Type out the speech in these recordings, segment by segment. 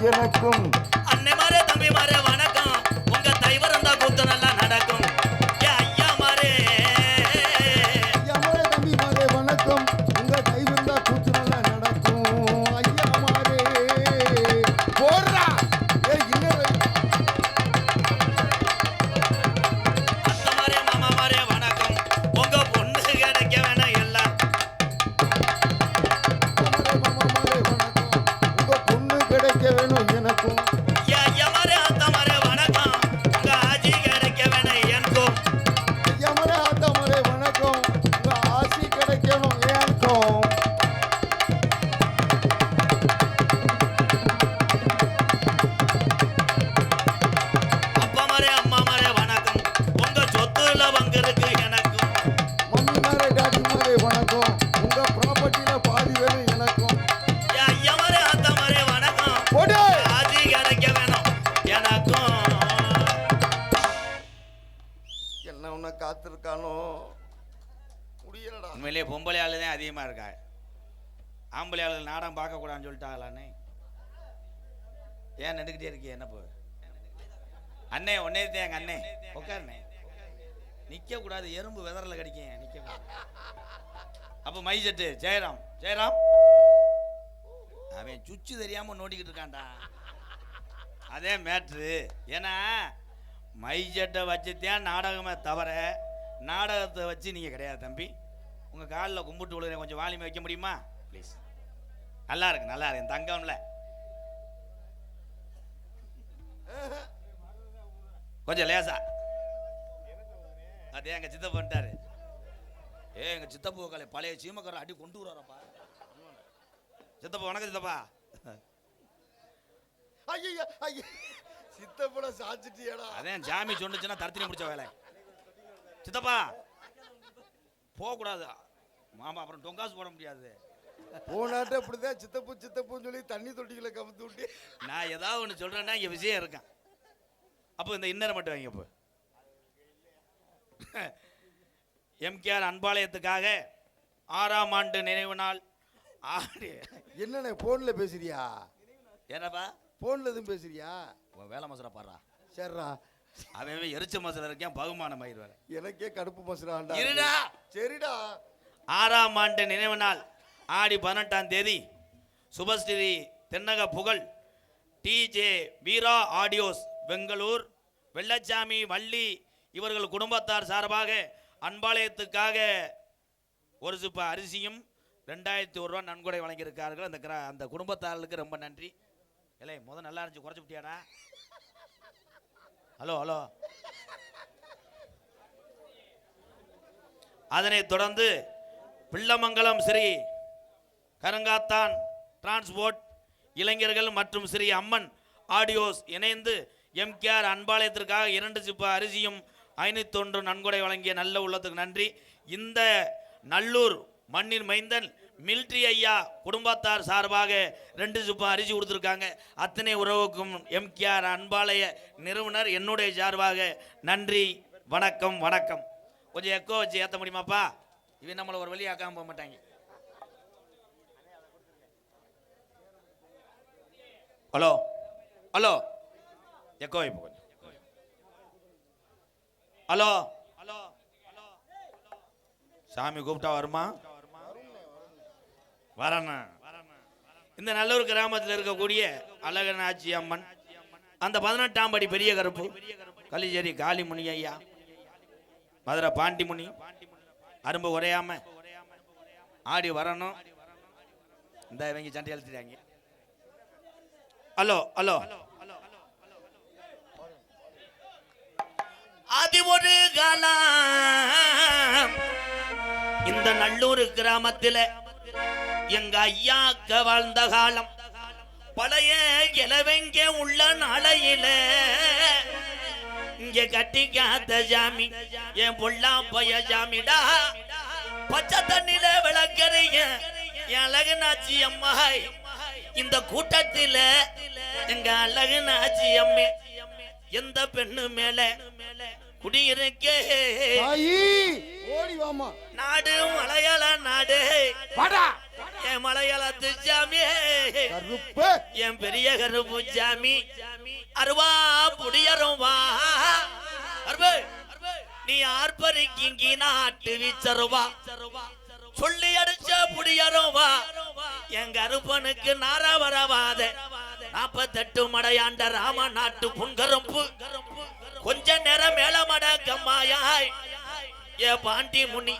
எனக்கும் அன்னை மாரே தம்பி மாரே வணக்கம் உங்க தைவர் இருந்தா கூத்து நல்லா நடக்கும் ஐயா மாரே தம்பி மாரே வணக்கம் உங்க தைவர் இருந்தா கூத்து நல்லா நடக்கும் ஐயா மாரே போடுறா அத்தை மாரே மாமா மாரே வணக்கம் உங்க பொண்ணு கிடைக்க வேணாம் எல்லாம் மாமா மாரே வணக்கம் உங்க பொண்ணு கிடைக்க வேணும் எனக்கும் ஐயா மாரே அத்தை மாரே வணக்கம் உங்க ஆஜி கிடைக்க வேணாம் எனக்கும் ஐயா மாரே அத்தா மாரே வணக்கம் உங்க ஆசி கிடைக்கணும் எனக்கும் அப்பா மாரே அம்மா மாரே வணக்கம் உங்க சொத்துல பங்கிருக்கு எனக்கும் மம்மி மாரே டாடி மாரே வணக்கம் உங்க ப்ராப்பர்ட்டில பாதி வேணும் எனக்கும் ஐயா மாரே அத்தை மாரே வணக்கம் போடு ஆஜி கிடைக்க வேணும் எனக்கும் என்ன உன்னை காத்திருக்கானோ முடியலடா உண்மையிலேயே பொம்பளை ஆளு தான் அதிகமாக இருக்கா ஆம்பளை ஆளு நாடகம் பார்க்கக்கூடாதுன்னு சொல்லிட்டாங்களான்னு ஏன் நெடுக்கிட்டே இருக்கிய என்ன போ அண்ணே ஒன்னே தான் எங்கள் அண்ணே உட்காருண்ணே நிற்கக்கூடாது எறும்பு வெதரில் கடிக்கும் நிற்கக்கூடாது அப்போ மை செட்டு ஜெயராம் ஜெயராம் அவன் சுச்சு தெரியாமல் நோண்டிக்கிட்டு இருக்கான்டா அதே மேட்ரு ஏன்னா மை செட்டை வச்சுத்தான் நாடகமே தவிர நாடகத்தை வச்சு நீங்கள் கிடையாது தம்பி உங்கள் காலில் கும்பிட்டு விழுகிறேன் கொஞ்சம் வால்யூம் வைக்க முடியுமா ப்ளீஸ் நல்லா இருக்கு நல்லா இருக்கு என் தங்கம்ல கொஞ்சம் லேசா அதே எங்கள் சித்தப்பா பண்ணிட்டாரு எங்கள் சித்தப்பா காலை பழைய சீமக்கார அடி கொண்டு வராப்பா சித்தப்பா வணக்கம் சித்தப்பா ஐயா ஐயா சித்தப்பட சாச்சிட்டியடா அதான் ஜாமி சொன்னுச்சுன்னா தரத்தினி முடிச்ச வேலை சித்தப்பா போகக்கூடாது மாமா அப்புறம் டொங்காசு போட முடியாது போனாட்ட அப்படிதான் சித்தப்பு சித்தப்புன்னு சொல்லி தண்ணி தொட்டிகளை கவுத்து விட்டு நான் ஏதாவது ஒன்று சொல்கிறேன்னா இங்கே விஷயம் இருக்கேன் அப்போ இந்த இன்னரை மட்டும் வாங்க இப்போ எம்கேஆர் அன்பாலயத்துக்காக 6ஆம் ஆண்டு நினைவு நாள் ஆடி என்னண்ணே போன்ல பேசுறியா என்னப்பா போன்ல எதுவும் பேசுறியா உன் வேலை மசரா பாடுறா சரிடா அவன் எரிச்ச மசரா இருக்கேன் பகுமானம் ஆயிடுவார் எனக்கே கடுப்பு மசுறான்டா இருடா சரிடா 6ஆம் ஆண்டு நினைவு நாள் ஆடி 18ஆம் தேதி சுபஸ்ரீ தென்னக புகழ் டிஜே வீரா ஆடியோஸ் பெங்களூர் வெள்ளச்சாமி வள்ளி இவர்கள் குடும்பத்தார் சார்பாக அன்பாலயத்துக்காக ஒரு சிப்ப அரிசியும் 2001 ரூபா நன்கொடை வழங்கியிருக்கார்கள் அந்த குடும்பத்தார்களுக்கு ரொம்ப நன்றி இல்லை நல்லா இருந்துச்சு குறைச்சி விட்டியாடா ஹலோ ஹலோ அதனைத் தொடர்ந்து பிள்ளமங்கலம் ஸ்ரீ கருங்காத்தான் டிரான்ஸ்போர்ட் இளைஞர்கள் மற்றும் ஸ்ரீ அம்மன் ஆடியோஸ் இணைந்து எம்கேஆர் அன்பாலயத்திற்காக 2 சிப்ப அரிசியும் 501 நன்கொடை வழங்கிய நல்ல உள்ளத்துக்கு நன்றி. இந்த நல்லூர் மண்ணின் மைந்தன் மில்ட்ரி ஐயா குடும்பத்தார் சார்பாக 2 சிப்ப அரிசி கொடுத்துருக்காங்க. அத்தனை உறவுக்கும் எம்கேஆர் அன்பாலய நிறுவனர் என்னுடைய சார்பாக நன்றி. வணக்கம் வணக்கம். கொஞ்சம் எக்கோ வச்சு ஏற்ற முடியுமாப்பா? இவன் நம்மளை ஒரு வழி ஆக்காம போக மாட்டாங்க. ஹலோ ஹலோ எக்கோ இப்போ கொஞ்சம் ஹலோ ஹலோ சாமி கூப்பிட்டா வருமா? வரண்ணா. இந்த நல்லூர் கிராமத்தில் இருக்கக்கூடிய அழகனாச்சி அம்மன், அந்த 18ஆம் படி பெரிய கருப்பு, கலிச்சேரி காளிமுனி ஐயா, மதுரை பாண்டிமுனி, அரும்பு குறையாம ஆடி வரணும். இந்த இவங்க சண்டை அழுத்திட்டாங்க. ஹலோ ஹலோ அது ஒரு காலம் இந்த நல்லூர் கிராமத்தில் எங்க ஐயாக்க வாழ்ந்த காலம். பழைய இளவெங்க உள்ள நாளையில இங்க கட்டி காத்த ஜாமி என் பொல்லா பைய ஜாமிடா. பச்சை தண்ணில விளக்கறிய அழகுனாச்சி அம்மா. இந்த கூட்டத்தில எங்க அழகுனாச்சி அம்மே எந்த பெண்ணு மேல குடியிருக்கே ஓடி வாமா. நாடு மலையாள நாடு. என் மலையாளத்து சாமி கருப்பு என் பெரிய கருப்பு சாமி அருவா புடியருவா அருவே நீ ஆர்ப்பரிக்கி நாட்டு வீச்சருவா சொல்லி அடிச்ச புடியருவா என் கருப்பனுக்கு நாரா வரவாத 48 மடையாண்ட ராம நாட்டு புன்கருப்பு கொஞ்ச நேரம் மேலமட கம்மாயாய் ஏ பாண்டி முனி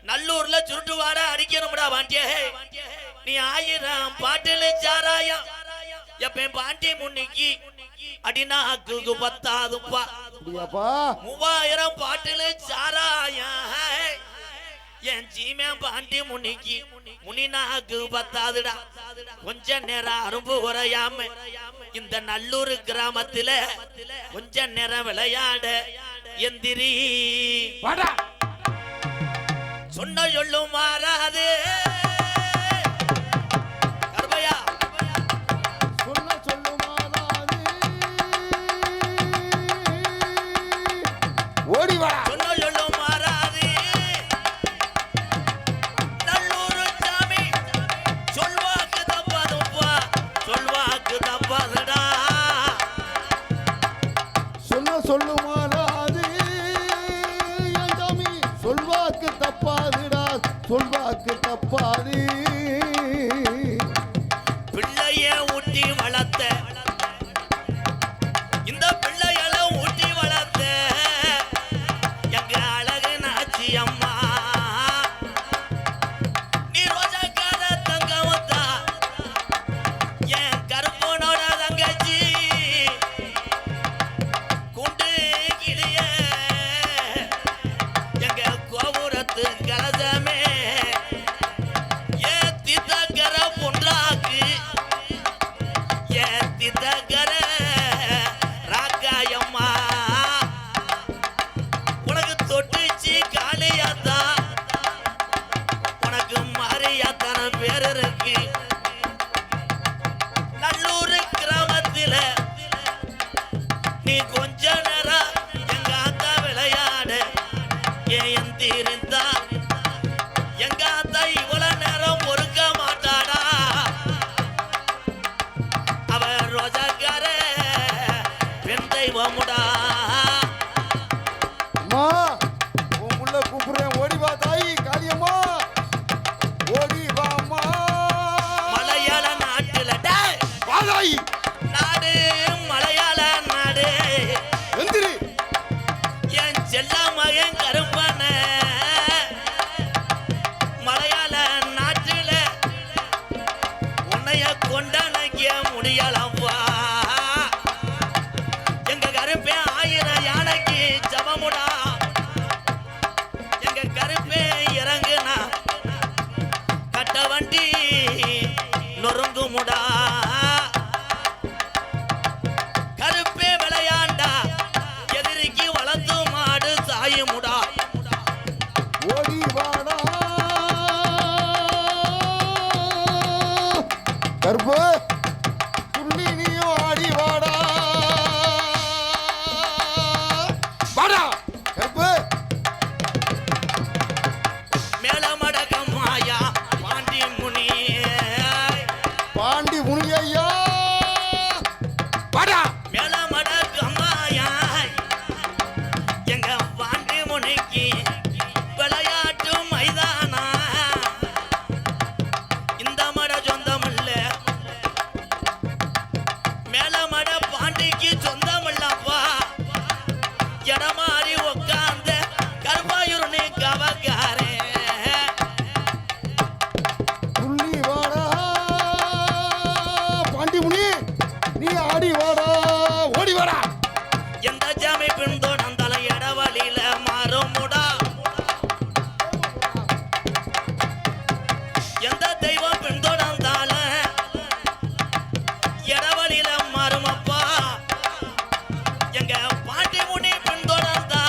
நல்லூர்ல சுருட்டு வாட அடிக்கணும்டா பாண்டியே நீ 1000 பாட்டில் சாராயம் எப்ப பாண்டி முன்னிக்கு அடினாக்கு பத்தாதுப்பா 3000 பாட்டில் சாராயம் என் ஜீமே பாண்டி முனிக்கு முனினாக்கு பத்தாதுடா கொஞ்ச நேரம் அரும்பு குறையாம இந்த நல்லூர் கிராமத்துல கொஞ்ச நேரம் விளையாட எந்திரி சொன்ன சொல்லும் மாறாது கருப்பையா சொன்ன சொல்லுமாறாது ஓடி வா சொன்ன சொல்லும் மாறாது நல்லூர் சாமி சொல்வாக்கு தப்பாதுப்பா சொல்வாக்கு தப்பாதுடா சொன்ன சொல்லுமாறாது என் சாமி சொல்வாக்கு தப்பாதுடா சொல்வாக்கு தப்பாது பிள்ளைய ஊட்டி வளர்த்த இந்த பிள்ளையெல்லாம் ஊட்டி வளர்த்த எங்க அழகு நாச்சி அம்மா நீ ரோஜாக்கார தங்கமத்தா என் கருப்பனோட தங்கச்சி குண்டு கிளிய எங்க கோபுரத்து கலசமே ஏத்தி தங்கர பொன்றாக்கு ஏத்தி தங்கர ராக்காயம்மா உனக்கு தொட்டுச்சு காளியாத்தா உனக்கு மாரியாத்தான பேர் இருக்கு நல்லூர் கிராமத்தில நீ கொஞ்ச நேரம் எங்க ஆத்தா விளையாட ஏன் எந்திருந்தா எங்க ஆத்தா இவ்வளவு நேரம் பொறுக்க மாட்டாடா அவ ரோஜாக்கார பெண் தெய்வமுடா அம்மா உன் புள்ள கூப்பிடுறேன் ஓடி வா தாயி காளியம்மா ஓடி வா அம்மா மலையாள நாட்டுல டேய், வா தாயி நாடு மலையாள நாடு எந்திரி என் செல்ல மகன் கருப்பன மலையாள நாட்டுல உன்னைய கொண்டனைக்க முடியலப்பா எங்க கருப்பே 1000 யானைக்கு ஜபமுடா எங்க கருப்பே இறங்குனா கட்ட வண்டி நொறுங்குமுடா கருப்பே விளையாண்டா எதிரிக்கு வளர்த்து மாடு சாயுமுடா ஓடி வாடா கருப்பு துள்ளி நீயும் ஆடி வாடா வாடா கருப்பு மேலமடக்கம் மாயா பாண்டி முனி பாண்டி முனியையா வாடா மேலமடக்கம் மாயா எங்க பாண்டி முனிக்கு விளையாட்டு மைதானா இந்த மட சொந்தம் இல்ல மேலமட பாண்டிக்கு சொந்தம் இல்லப்பா இடமாறி உட்கார்ந்த கருப்பாயூர் நீ கவக்காரே துள்ளி வாடா பாண்டி முனி நீ ஆடி வாடா ஓடி வாடா எந்த ஜாமி பின்தொடர்ந்தாலும் இடவழியில மாறுமுடா எந்த தெய்வம் பின்தொடர்ந்தாலும் இடவழியில மாறுமப்பா எங்க பாண்டி முனி பின்தொடர்ந்தா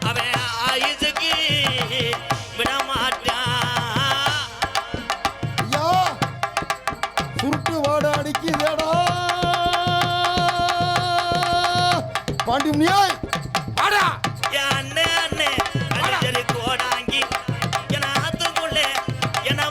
அவன் ஆயுசுக்கு விடமாட்டான் ஐயா சுருட்டு வாடா அடிக்குதேடா பாண்டி முனியாய் வாடா என் அண்ணே அண்ணே அடிச்சரி கோடாங்கி என் ஆத்துக்குள்ளே என்ன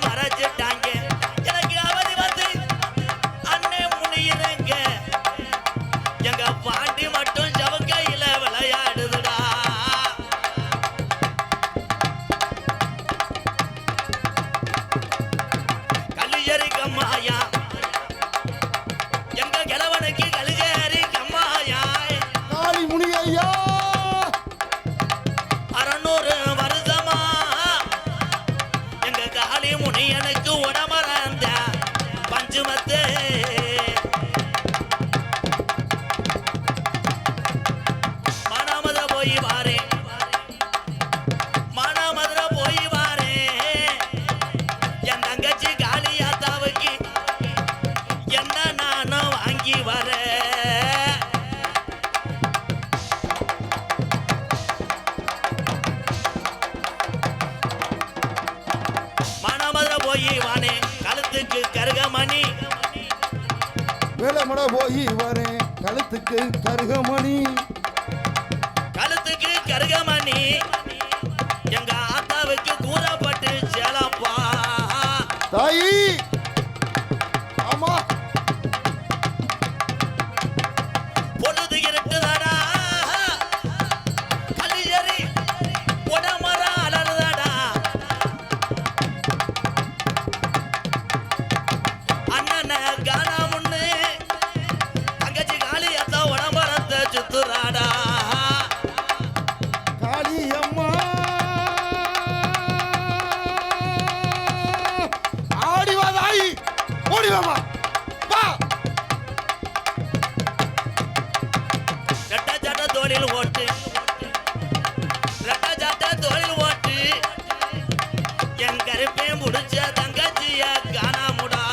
கருகமணி வேலமட போய் வரேன் கழுத்துக்கு கருகமணி கழுத்துக்கு கருகமணி எங்க ஆத்தாவுக்கு கூறப்பட்டு சேலப்பா தாயி ஆமா பொழுது இருட்டுதாடா கலியறி உடமர அலறுதாடா அண்ணன காணாமுன்னு தங்கச்சி காளியத்த உடம்பரத்தை சுத்துறாடா காளியம்மா ஆடி வா தாயி ஓடி வாமா வா ரெட்ட சட்ட தோளில் ஓட்டு ரெட்ட சட்ட தோளில் ஓட்டு என் கருப்பே முடிச்ச தங்கச்சிய காணாமுடா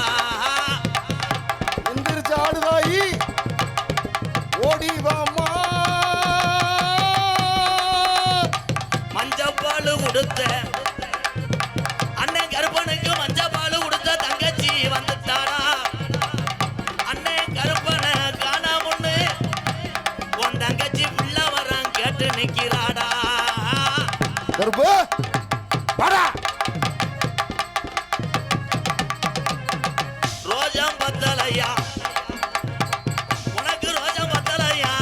எந்திரிச்சு ஆடு தாயி ஓடி வாமா மஞ்சப்பாலு கொடுத்த அண்ணன் கருப்பனுக்கு மஞ்சப்பாலு கொடுத்த தங்கச்சி வந்துட்டாடா அண்ணன் கருப்பனை காணாமுன்னு உன் தங்கச்சி உள்ள வரான் கேட்டு நிக்கிறாடா கருப்பு வாடா ரோஜம் பத்தலையா உனக்கு ரோஜம் பத்தலையா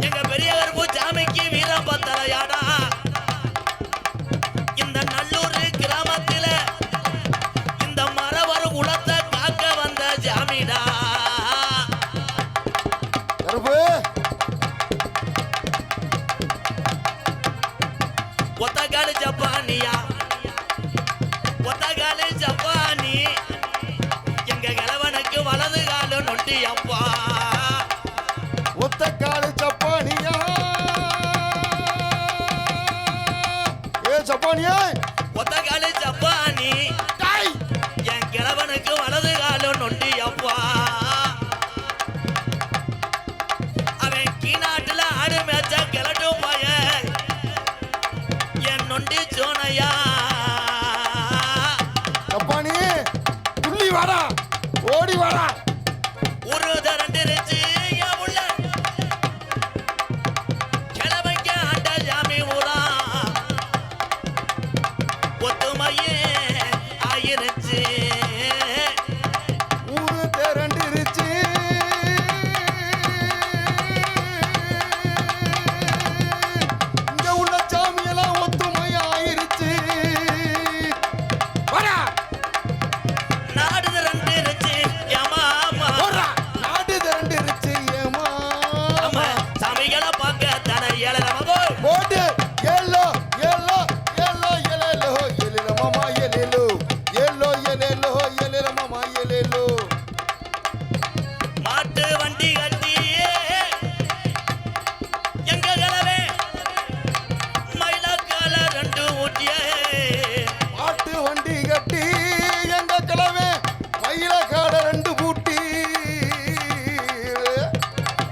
எங்க பெரிய கருப்பு சாமிக்கு வீரம் பத்தலையாடா இந்த நல்லூர் கிராமத்தில இந்த மரவர் குலத்தை காக்க வந்த ஜாமிடா கருப்பு ஒத்தகாலு ஜப்பானியா ஒத்தகாலு ஜப்பானி எங்க கிழவனுக்கு வலது காலு நொட்டி அப்பா ஒத்த காலு சப்பானியா ஏ சப்பானியா ஒத்தகாலு ஜப்பானி டாய் என் கிழவனுக்கு வலது காலு நொண்டி அப்பா அவன் கீநாட்டுல ஆடு மேய்ச்ச கிளட்டும் பய என் நொண்டி சோனையா சப்பானி துள்ளி வாடா ஓடி வாடா ஒரு தரண்டிருச்சு என் உள்ள கிழவைக்க ஆண்ட ஜாமி ஊரா ஒத்துமையே ஆயிருச்சு ஊரு திரண்டிருச்சு இங்க உள்ள சாமியெல்லாம் ஒத்துமையா ஆயிருச்சு வாடா நாடு திரண்டிருச்சு ஏமாமா ஓடுறா நாடு திரண்டிருச்சு ஏமா நம்ம சாமிகளை பார்க்க தானே ஏழரமோ ஓடு ஏலோ ஏலோ ஏலோ ஏலேலோ ஏலேல மாமா ஏலேலோ ஏலோ ஏலேலோ ஏலேல மாமா ஏலேலோ மாட்டு வண்டி கட்டி எங்க கிழவே மயிலக்கால ரெண்டு ஊட்டியே மாட்டு வண்டி கட்டி எங்க கிழவே மயில காட ரெண்டு பூட்டி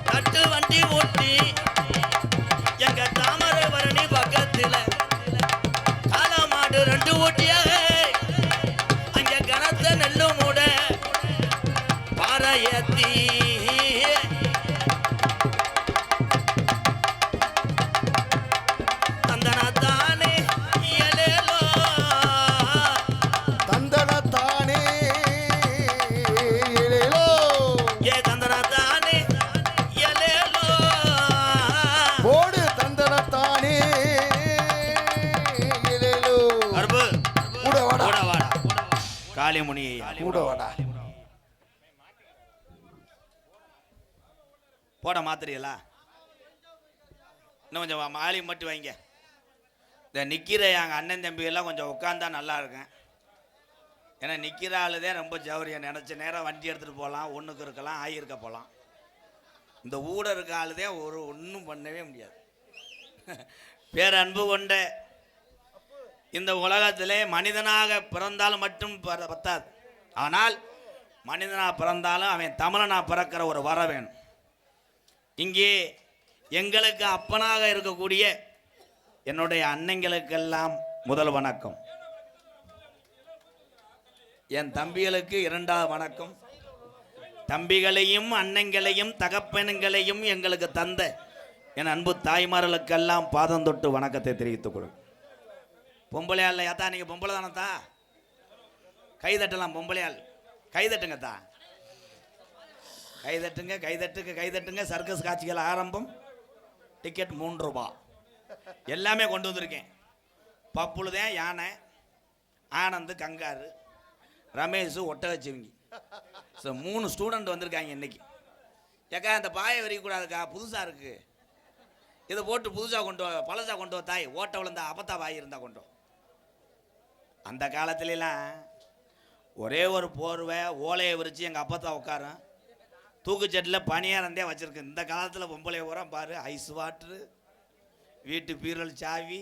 கட்டு வண்டி ஊட்டி எங்க தாமரை பரணி பக்கத்துல கால மாடு ரெண்டு ஊட்டிய அங்க கனத்த நெல்லு மூட பாறை ஏத்தி தந்தனத்தானே இயலேலோ தந்தனத்தானே ஏலேலோ ஏ தந்தனத்தானே இயலேலோ ஓடு தந்தனத்தானே ஏலேலோ அருப்பு கூட வாடா கூட வாடா காளிமுனி கூட வாடா போட மாத்திரீங்களா இன்னும் கொஞ்சம் மாலி மட்டும் வைங்க இந்த நிற்கிற எங்கள் அண்ணன் தம்பி எல்லாம் கொஞ்சம் உட்காந்தா நல்லா இருக்கும் ஏன்னா நிற்கிற ஆளுதான் ரொம்ப ஜவுரியம் நினச்ச நேரம் வண்டி எடுத்துகிட்டு போகலாம் ஒன்றுக்கு இருக்கலாம் ஆகியிருக்க போகலாம் இந்த ஊட இருக்க ஆளுதான் ஒன்றும் பண்ணவே முடியாது பேரன்பு கொண்ட இந்த உலகத்திலே மனிதனாக பிறந்தால் மட்டும் பத்தாது ஆனால் மனிதனாக பிறந்தாலும் அவன் தமிழனாக பிறக்கிற ஒரு வர வேணும் இங்கே எங்களுக்கு அப்பனாக இருக்கக்கூடிய என்னுடைய அன்னைங்களுக்கெல்லாம் முதல் வணக்கம். என் தம்பிகளுக்கு இரண்டாவது வணக்கம். தம்பிகளையும் அண்ணங்களையும் தகப்பன்களையும் எங்களுக்கு தந்த என் அன்பு தாய்மார்களுக்கெல்லாம் பாதம் தொட்டு வணக்கத்தை தெரிவித்துக் கொள்ளும். பொம்பளையால் ஏத்தா, நீங்கள் பொம்பளை தானத்தா? கைதட்டலாம். பொம்பளையால் கைதட்டுங்க தா, கைதட்டுங்க, கைதட்டுங்க, கைதட்டுங்க. சர்க்கஸ் காட்சிகள் ஆரம்பம். டிக்கெட் 3 ரூபா. எல்லாமே கொண்டு வந்திருக்கேன். பப்புளுதான் யானை, ஆனந்த் கங்காரு, ரமேஷ் ஒட்டகச்சிவிங்கி. ஸோ 3 ஸ்டூடெண்ட் வந்திருக்காங்க இன்னைக்கு. ஏக்கா இந்த பாயை வரைக்கூடாதுக்கா, புதுசாக இருக்குது, இதை போட்டு புதுசாக கொண்டு வா, பழசாக கொண்டு வா தாய், ஓட்ட விழுந்தா அப்பத்தா வாய் இருந்தால் கொண்டு வா. அந்த காலத்துலலாம் ஒரே ஒரு போர்வை ஓலையை விரித்து எங்கள் அப்பத்தா உட்காரும், தூக்குச்சட்டில் பனியாரந்தே வச்சுருக்கு. இந்த காலத்தில் பொம்பளை உரம் பாரு, ஐஸ் வாட்ரு, வீட்டு பீரல் சாவி.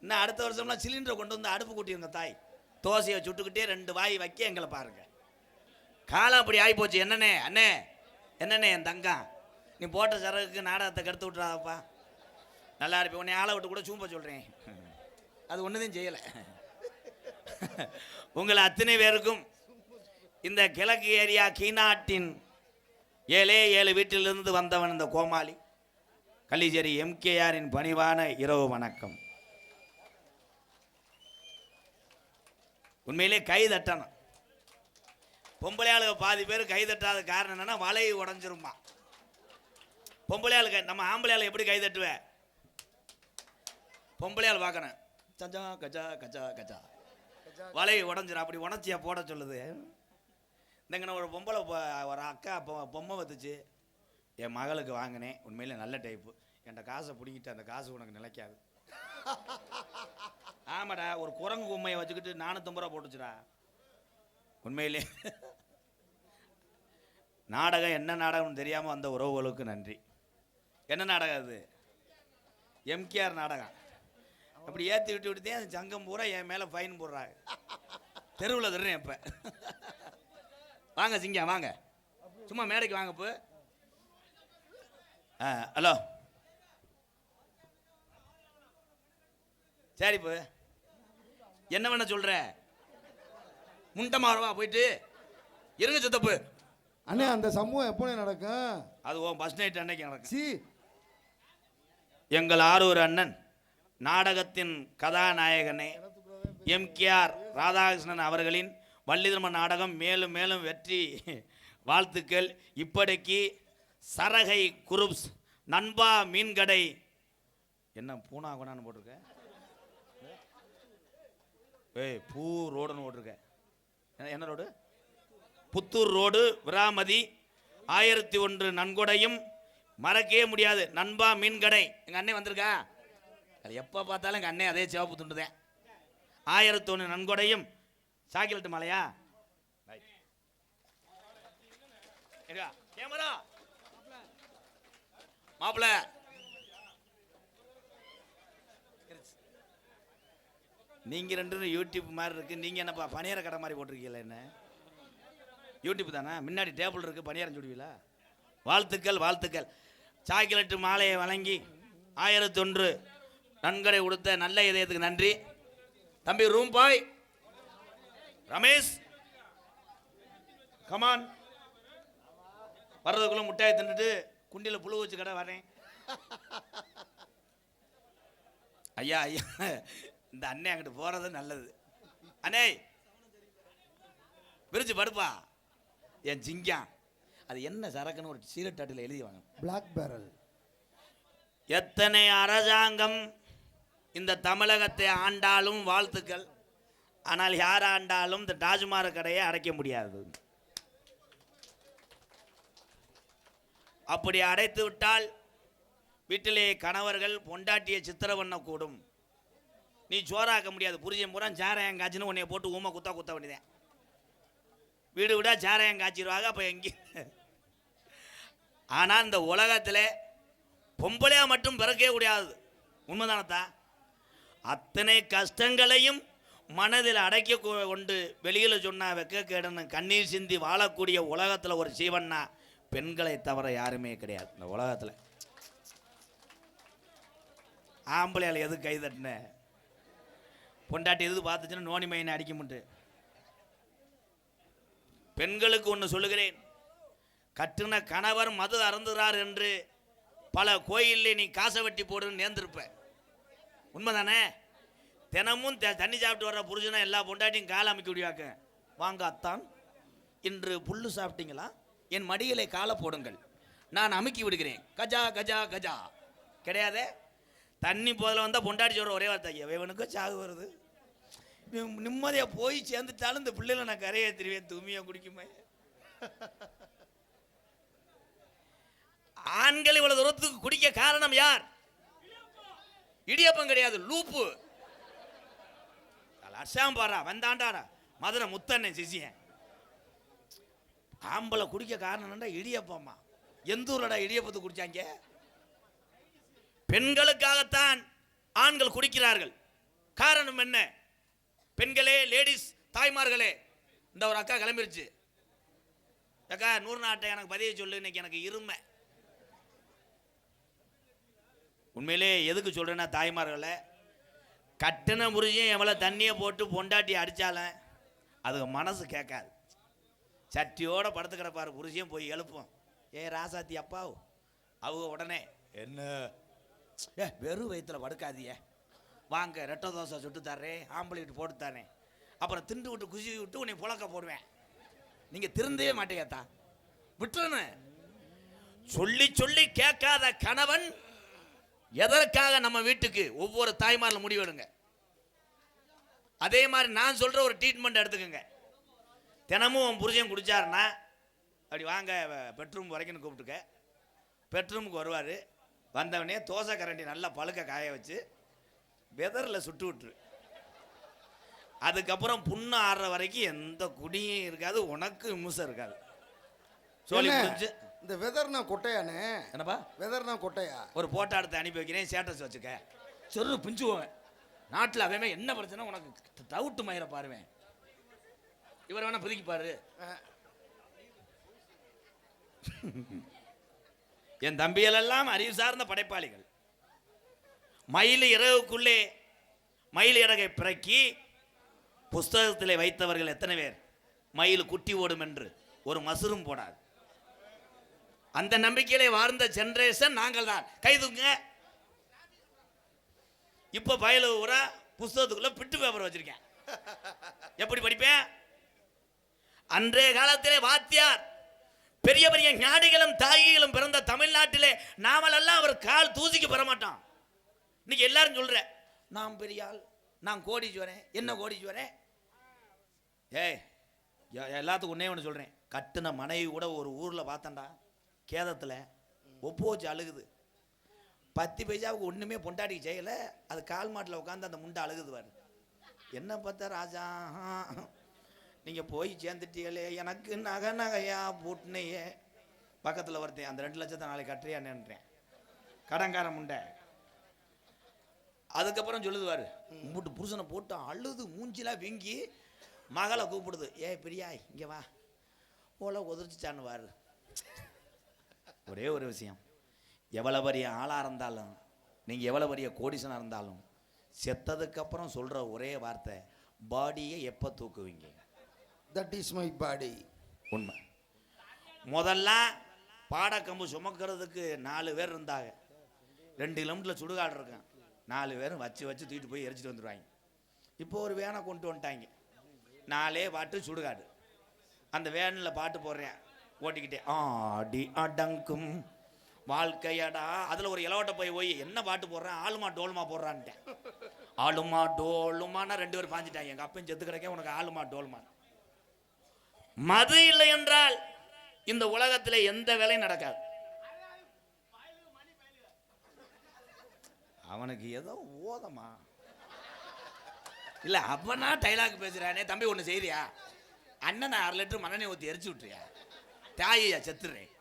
இன்னும் அடுத்த வருஷம்லாம் சிலிண்டரை கொண்டு வந்து அடுப்பு கூட்டிருங்க தாய், தோசையை சுட்டுக்கிட்டே 2 வாய் வைக்க எங்களை பாருங்க. காலம் அப்படி ஆகிப்போச்சு. என்னண்ணே அண்ணே, என்னண்ணே என் தங்கம், நீ போட்ட சரகுக்கு நாடகத்தை கெடுத்து விட்றாதப்பா. நல்லா இருப்பேன். உன்னை ஆளை விட்டு கூட சூம்ப சொல்கிறேன், அது ஒன்றுதையும் செய்யலை. உங்களை அத்தனை பேருக்கும் இந்த கிழக்கு ஏரியா கீநாட்டின் 7 வீட்டிலிருந்து வந்தவன் இந்த கோமாளி கள்ளிச்சேரி எம்கேஆரின் பணிவான இரவு வணக்கம். உண்மையிலே கை தட்டணும். பொம்பளையாளுக்கு பாதி பேர் கை தட்டாத காரணம் என்னன்னா வலையை உடஞ்சிருமா. பொம்பளையாளுக்கு நம்ம ஆம்பளையாளு எப்படி கை தட்டுவேன்? பொம்பளையாள் பார்க்கணும், கஜா கஜா கஜா கஜா, வலையை உடஞ்சிரும். அப்படி உடச்சியா போட சொல்லுது. இந்தங்கன ஒரு பொம்பளை ஒரு அக்கா பொம்மை வத்துச்சு, என் மகளுக்கு வாங்கினேன். உண்மையிலே நல்ல டைப்பு. என்கிட்ட காசை பிடிக்கிட்டு அந்த காசு உனக்கு நிலைக்காது. ஆமாடா, ஒரு குரங்கு பொம்மையை வச்சுக்கிட்டு 450 ரூபா போட்டுச்சுடா. உண்மையிலே நாடகம் என்ன நாடகம்னு தெரியாமல் வந்த உறவுகளுக்கு நன்றி. என்ன நாடகம் அது? எம்கேஆர் நாடகம். அப்படி ஏற்றி விட்டு விட்டுதே அந்த சங்கம் பூரா என் மேலே ஃபைன் போடுறாங்க. தெருவில் தர்றேன். இப்போ வாங்க சிங்கம் வாங்க, சும்மா மேடைக்கு வாங்க. இப்போ ஹலோ, சரி இப்போ என்ன வேணா சொல்ற? முண்டமாரவா போயிட்டு இருங்க சித்தப்பு. அண்ணே அந்த சமூகம் எப்போ நடக்கும்? அது பஸ் நைட் அன்னைக்கு நடக்கும். சி, எங்கள் ஆரூர் அண்ணன் நாடகத்தின் கதாநாயகனே எம்கேஆர் ராதாகிருஷ்ணன் அவர்களின் வள்ளிதர்ம நாடகம் மேலும் மேலும் வெற்றி வாழ்த்துக்கள். இப்படிக்கு சரகை குரூப்ஸ், நண்பா மீன்கடை, என்ன பூனா கொண்டான்னு போட்டிருக்க, பூ ரோடுன்னு போட்டிருக்க, என்ன ரோடு? புத்தூர் ரோடு, விராமதி, 1001 நன்கொடையும் மறக்கவே முடியாது. நண்பா மீன்கடை எங்கள் அண்ணன் வந்திருக்கா. அது எப்போ பார்த்தாலும் எங்கள் அண்ணன் அதே சிவப்பு துண்டுதேன். 1001 நன்கொடையும். சாக்கிலட்டு மலையா கேமரா மாப்பிள்ள, நீங்க 2 யூடியூப் மாதிரி இருக்கு. நீங்க என்னப்பா பணியார கடை மாதிரி போட்டிருக்கீங்களா? என்ன யூடியூப் தானே? முன்னாடி டேபிள் இருக்கு, பணியாரம் சுடுவீங்களா? வாழ்த்துக்கள் வாழ்த்துக்கள். சாக்கிலட்டு மாலையை வழங்கி 1001 நன்கொடை கொடுத்த நல்ல இதயத்துக்கு நன்றி. தம்பி ரூம் பாய் ரமேஷ், கமான். வர்றதுக்குள்ள முட்டாயை தின்னுட்டு குண்டியில் புழு வச்சு கடை வரேன். ஐயா ஐயா, இந்த அண்ணே அங்கிட்டு போறது நல்லது. அண்ணே விரிச்சு படுப்பா என் ஜிங்கா. அது என்ன சரக்குன்னு ஒரு சீரட்டாட்டில் எழுதி வாங்க. Black barrel. எத்தனை அரசாங்கம் இந்த தமிழகத்தை ஆண்டாலும் வாழ்த்துக்கள். ஆனால் யார் ஆண்டாலும் இந்த டாஜ்மார் கடையை அடைக்க முடியாது. அப்படி அடைத்து விட்டால் வீட்டிலே கணவர்கள் பொண்டாட்டியை சித்திர பண்ணக்கூடும். நீ சோறாக்க முடியாது. புரிஞ்சன் பூரா சாராயம் காய்ச்சின்னு உன்னைய போட்டு ஊமை குத்த வேண்டியதேன். வீடு விடா சாராயம் காய்ச்சிடுவாங்க. அப்போ எங்கே? ஆனால் இந்த உலகத்தில் பொம்பளையா மட்டும் பிறக்கவே முடியாது. உண்மைதானத்தா? அத்தனை கஷ்டங்களையும் மனதில் அடக்கி கொண்டு வெளியில் சொன்னா வெக்க கேடுன்னு கண்ணீர் சிந்தி வாழக்கூடிய உலகத்தில் ஒரு ஜீவன்னா பெண்களை தவிர யாருமே கிடையாது இந்த உலகத்தில். ஆம்பளையால் எது கை தட்டின? பொண்டாட்டி எது பார்த்துச்சுன்னா நோனி மையனை அடிக்க முட்டு. பெண்களுக்கு ஒன்று சொல்லுகிறேன், கட்டுன கணவர் மது அருந்துகிறார் என்று பல கோயிலே நீ காசை வெட்டி போடுன்னு நேர்ந்திருப்ப. உண்மைதானே? தினமும் தண்ணி சாப்பிட்டு வர்ற புருஷனை எல்லா பொண்டாட்டியும் காலை அமைக்க முடியாக்க. வாங்க அத்தான், இன்று புல்லு சாப்பிட்டீங்களா? என் மடியிலே காலை போடுங்கள், நான் அமுக்கி விடுகிறேன். கஜா கஜா கஜா கிடையாதே. தண்ணி போதில் வந்தால் பொண்டாட்டி சொல்கிற ஒரே வார்த்தை, எவனுக்கும் சாகு வருது, நிம்மதியாக போய் சேர்ந்துட்டாலும் இந்த பிள்ளைகளை நான் கரையை திருவேன், தூமியாக குடிக்குமே. ஆண்கள் இவ்வளவு தூரத்துக்கு குடிக்க காரணம் யார்? இடியப்பம் கிடையாது, லூப்பு. அசாம் பாரா வந்தாண்டாரா மதுரை முத்தண்ணன் சிசியன். ஆம்பளை குடிக்க காரணம்டா இடியப்பம்மா. எந்த ஊர்லடா இடியப்பத்தை குடிச்சாங்க? பெண்களுக்காகத்தான் ஆண்கள் குடிக்கிறார்கள். காரணம் என்ன? பெண்களே, லேடிஸ் தாய்மார்களே, இந்த ஒரு அக்கா கிளம்பிருச்சு. அக்கா 100 நாட்டை எனக்கு பதிய சொல்லு, இன்னைக்கு எனக்கு இருமை. உண்மையிலே எதுக்கு சொல்றேன்னா, தாய்மார்களை கட்டின புருஷன் எவ்வளோ தண்ணியை போட்டு பொண்டாட்டி அடித்தாலும் அது மனசு கேட்காது. சட்டியோட படுத்து கிடப்பாரு புருஷன், போய் எழுப்போம், ஏ ராசாத்தி அப்பாவு. அவங்க உடனே என்ன வெறும் வயிற்றுல படுக்காதிய, வாங்க ரெட்டை தோசை சுட்டு தர்றேன், ஆம்பளைட்டு போட்டு தரேன், அப்புறம் திண்டு விட்டு குசி விட்டு உன்னை புழக்க போடுவேன். நீங்கள் திருந்தவே மாட்டேங்கத்தா, விட்டுறணும். சொல்லி சொல்லி கேட்காத கணவன் எதற்காக நம்ம வீட்டுக்கு? ஒவ்வொரு தாய்மாரில் முடிவெடுங்க. அதே மாதிரி நான் சொல்ற ஒரு ட்ரீட்மெண்ட் எடுத்துக்கோங்க. தினமும் புருஷன் குடிச்சாருன்னா அப்படி வாங்க பெட்ரூம் வரைக்கும் கூப்பிட்டுக்க. பெட்ரூமுக்கு வருவார். வந்தவனே தோசை கரண்டி நல்லா பழுக்க காய வச்சு வெதரில் சுட்டு விட்டுரு. அதுக்கப்புறம் புண்ணு ஆடுற வரைக்கும் எந்த குடியும் இருக்காது, உனக்கு விமர்சம் இருக்காது. சொல்லி முடிஞ்சு இந்த வெதர்னா கொட்டையானே. என்னப்பா வெதர்னா கொட்டையா? ஒரு போட்டோ எடுத்து அனுப்பி வைக்கிறேன், ஸ்டேட்டஸ் வச்சுக்க. சொரு பிஞ்சுவோம். நாட்டில் அவன் என்ன பிரச்சனை உனக்கு டவுட்டு மயிர பாருவேன். இவர் வேணா புதுக்கி பாரு. என் தம்பிகள் எல்லாம் அறிவு சார்ந்த படைப்பாளிகள். மயில் இரவுக்குள்ளே மயில் இறகை பிறக்கி புஸ்தகத்திலே வைத்தவர்கள் எத்தனை பேர்? மயில் குட்டி ஓடும் என்று ஒரு மசுரும் போடாது. அந்த நம்பிக்கையிலே வாழ்ந்த ஜெனரேஷன் நாங்கள் தான். கைதுங்க. இப்ப பயலு ஊரா புஸ்தகத்துக்குள்ள பிட்டு பேப்பர் வச்சிருக்கேன். எப்படி படிப்பேன்? அன்றைய காலத்திலே வாத்தியார் பெரிய பெரிய ஞாடிகளும் தாயிகளும் பிறந்த தமிழ்நாட்டிலே நாமெல்லாம் அவர் கால் தூசிக்கு பெற மாட்டோம். இன்னைக்கு எல்லாரும் சொல்ற நான் பெரிய ஆள், நான் கோடீஸ்வரன். என்ன கோடீஸ்வரன்? ஏய், எல்லாத்துக்கும் ஒன்னே ஒன்று சொல்றேன். கட்டுன மனைவி கூட ஒரு ஊர்ல பார்த்தண்டா, கேதத்தில் ஒப்பு வச்சு அழுகுது. 10 பைசாவுக்கு ஒன்றுமே பொண்டாட்டிக்கு செய்யலை, அது கால் மாட்டில் உட்காந்து அந்த முண்டை அழுகுதுவார். என்ன பார்த்தா ராஜா, நீங்கள் போய் சேர்ந்துட்டீங்களே, எனக்கு நகை நகையா பூட்டினையே. பக்கத்தில் ஒருத்தேன், அந்த 2 லட்சத்தை நாளைக்கு கட்டுறியான்றேன், கடங்கார முண்டை. அதுக்கப்புறம் சொல்லுதுவார், மூட்டு புருஷனை போட்டு அழுது மூஞ்சிலாம் வீங்கி மகளை கூப்பிடுது. ஏ பிரியாய் இங்கே வா, ஓலை உதச்சிச்சான்னுவார். ஒரே ஒரு விஷயம், எவ்வளோ பெரிய ஆளாக இருந்தாலும், நீங்கள் எவ்வளோ பெரிய கோடீசனாக இருந்தாலும், செத்ததுக்கப்புறம் சொல்கிற ஒரே வார்த்தை, பாடியை எப்போ தூக்குவீங்க? That is my body. உண்மை. முதல்ல பாடக்கம்பு சுமக்கிறதுக்கு 4 பேர் இருந்தாங்க. 2 கிலோமீட்டரில் சுடுகாடு இருக்கேன். 4 பேரும் வச்சு வச்சு தூக்கிட்டு போய் எரிச்சிட்டு வந்துடுவாங்க. இப்போ ஒரு வேனை கொண்டு வந்துட்டாங்க. 4 பாட்டு சுடுகாடு. அந்த வேனில் பாட்டு போடுறேன் ஓட்டிக்கிட்டே, ஆடி அடங்கும் வாழ்க்கையடா. அதில் ஒரு இலவட்ட போய் என்ன பாட்டு போடுறேன், ஆளுமா டோலுமா போடுறான்ட்டேன். ஆளுமா டோலுமானா 2 பேர் பாஞ்சிட்டாங்க. எங்கள் அப்பன் செத்து கிடைக்க உனக்கு ஆளுமா டோலுமா. மது இல்லை என்றால் இந்த உலகத்தில் எந்த வேலையும் நடக்காது. அவனுக்கு ஏதோ ஓதமா இல்லை, அப்பனா டைலாக் பேசுறானே. தம்பி ஒன்று செய்தியா, அண்ணன் 6 லிட்டர் மண்ணெண்ணெய் ஊற்றி எரிச்சு விட்டுறியா, தாயையா செத்துறேன்.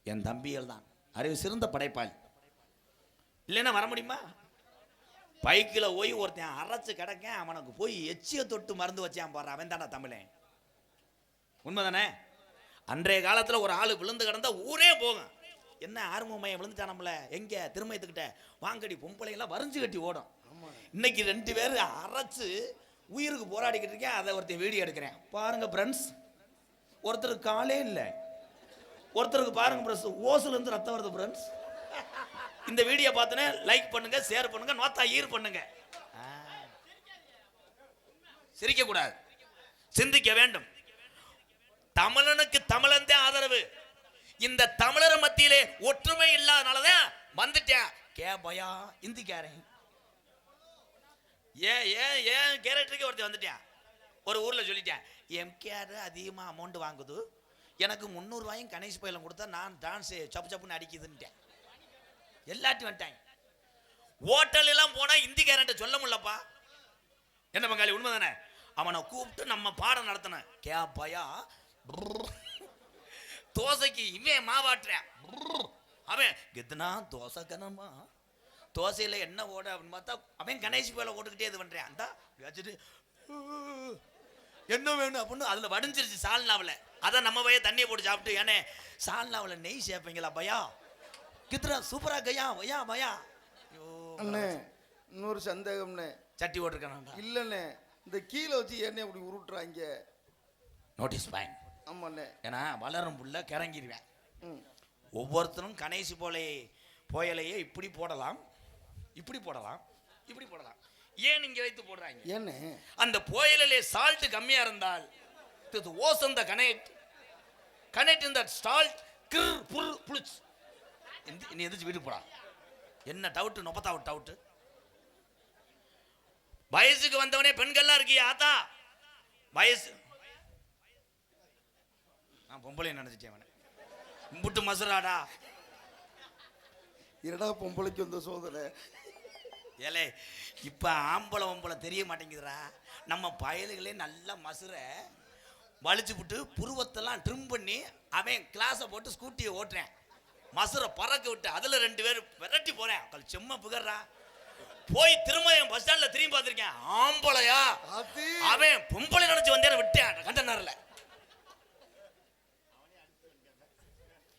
என் தம்பிகள் தான் அறிவு சிறந்த படைப்பாளி. இல்லைன்னா வர முடியுமா? பைக்கில் போய் ஒருத்தன் அரைச்சு கிடக்க, அவனுக்கு போய் எச்சிய தொட்டு மருந்து வச்சான் பாரு, அவன் தானே தமிழன். உண்மைதானே? அன்றைய காலத்தில் ஒரு ஆள் விழுந்து கிடந்தா ஊரே போகும். என்ன ஆர்வமையை விழுந்துட்டானம்ல, எங்க திருமயத்துக்கிட்ட வாங்கடி, பொம்பளைங்கெல்லாம் வரைஞ்சு கட்டி ஓடும். இன்னைக்கு 2 பேர் அரைச்சு உயிருக்கு போராடிக்கிட்டு இருக்கேன். அதை ஒருத்தர் வீடியோ எடுக்கிறேன் பாருங்க ஃப்ரெண்ட்ஸ். ஒருத்தருக்கு காலே இல்லை, ஒருத்தருக்கு பாருங்க ஃப்ரெண்ட்ஸ் ஓசுலேருந்து ரத்தம் வருது ஃப்ரெண்ட்ஸ். இந்த வீடியோ பார்த்தோன்னே லைக் பண்ணுங்க, ஷேர் பண்ணுங்க, நோத்தா ஈர் பண்ணுங்க. சிரிக்க கூடாது, சிந்திக்க வேண்டும். தமிழனுக்கு தமிழன் தான் ஆதரவு. இந்த தமிழர் மத்தியிலே ஒற்றுமை இல்லாதனாலதான் வந்துட்டேன். கே பயா இந்திக்காரன் ஏன் கேரக்டருக்கு ஒருத்தர் வந்துட்டேன். ஒரு ஊர்ல சொல்லிட்டேன், எம்கேஆர் அதிகமா அமௌண்ட் வாங்குது, எனக்கு 300 ரூபாயும் கணேஷ் பயிலும் கொடுத்தா நான் டான்ஸ் சப்பு சப்புன்னு அடிக்குதுன்ட்டேன். எல்லாத்தையும் வந்துட்டாங்க. ஹோட்டல் எல்லாம் போனா இந்திக்காரன்ட்ட சொல்ல முடியலப்பா. என்ன பங்காளி உண்மை தானே? அவனை கூப்பிட்டு நம்ம பாடம் நடத்தினேன். கே பயா தோசைக்கு இவன் மாவாட்டுறேன், அவன் எதுனா தோசை கனமா தோசையில் என்ன ஓட அப்படின்னு பார்த்தா அவன் கணேஷ் போல ஓட்டுக்கிட்டே இது பண்ணுறேன். அந்த வச்சுட்டு என்ன வேணும் அப்படின்னு அதில் வடிஞ்சிருச்சு சால்னாவில். அதான் நம்ம பையன் தண்ணியை போட்டு சாப்பிட்டு, ஏன்னே சால்னாவில் நெய் சேர்ப்பீங்களா பையா கித்துறா சூப்பரா கையா பையா பையா. அண்ணே இன்னொரு சந்தேகம்ண்ணே. சட்டி ஓட்டிருக்கான் இல்லைண்ணே, இந்த கீழே வச்சு என்ன இப்படி உருட்டுறாங்க? Notice point. ஆமாண்ணே. ஏன்னா வளரும் புள்ள கிறங்கிடுவேன். ஒவ்வொருத்தரும் கணேசி போயலையே இப்படி போடலாம், இப்படி போடலாம், இப்படி போடலாம். ஏன் இங்க வைத்து போடுறாங்க? ஏன்னு அந்த புயலிலே சால்ட் கம்மியா இருந்தால் ஓசந்த கனெக்ட் இந்த சால்ட் கிர் புல் புளிச் நீ எந்திரிச்சு வீட்டுக்கு போடா. என்ன டவுட்? நொப்பத்தா டவுட். வயசுக்கு வந்தவனே பெண்கள்லாம் இருக்கியா ஆத்தா? வயசு நான் பொம்பளை நினைச்சிட்டேன். அவனை கும்பிட்டு மசுராடா. இரடா பொம்பளைக்கு வந்த சோதனை. ஏலே இப்ப ஆம்பளை பொம்பளை தெரிய மாட்டேங்குதுடா. நம்ம பயலுகளே நல்லா மசுர வலிச்சு விட்டு புருவத்தெல்லாம் ட்ரிம் பண்ணி அவன் கிளாஸை போட்டு ஸ்கூட்டியை ஓட்டுறேன். மசுர பறக்க விட்டு அதுல 2 பேர் விரட்டி போறேன். செம்ம புகர்றா. போய் திரும்ப என் பஸ் ஸ்டாண்ட்ல திரும்பி பார்த்திருக்கேன். ஆம்பளையா அவன் பொம்பளை நினைச்சு வந்தேன், விட்டேன் கண்டனர்ல.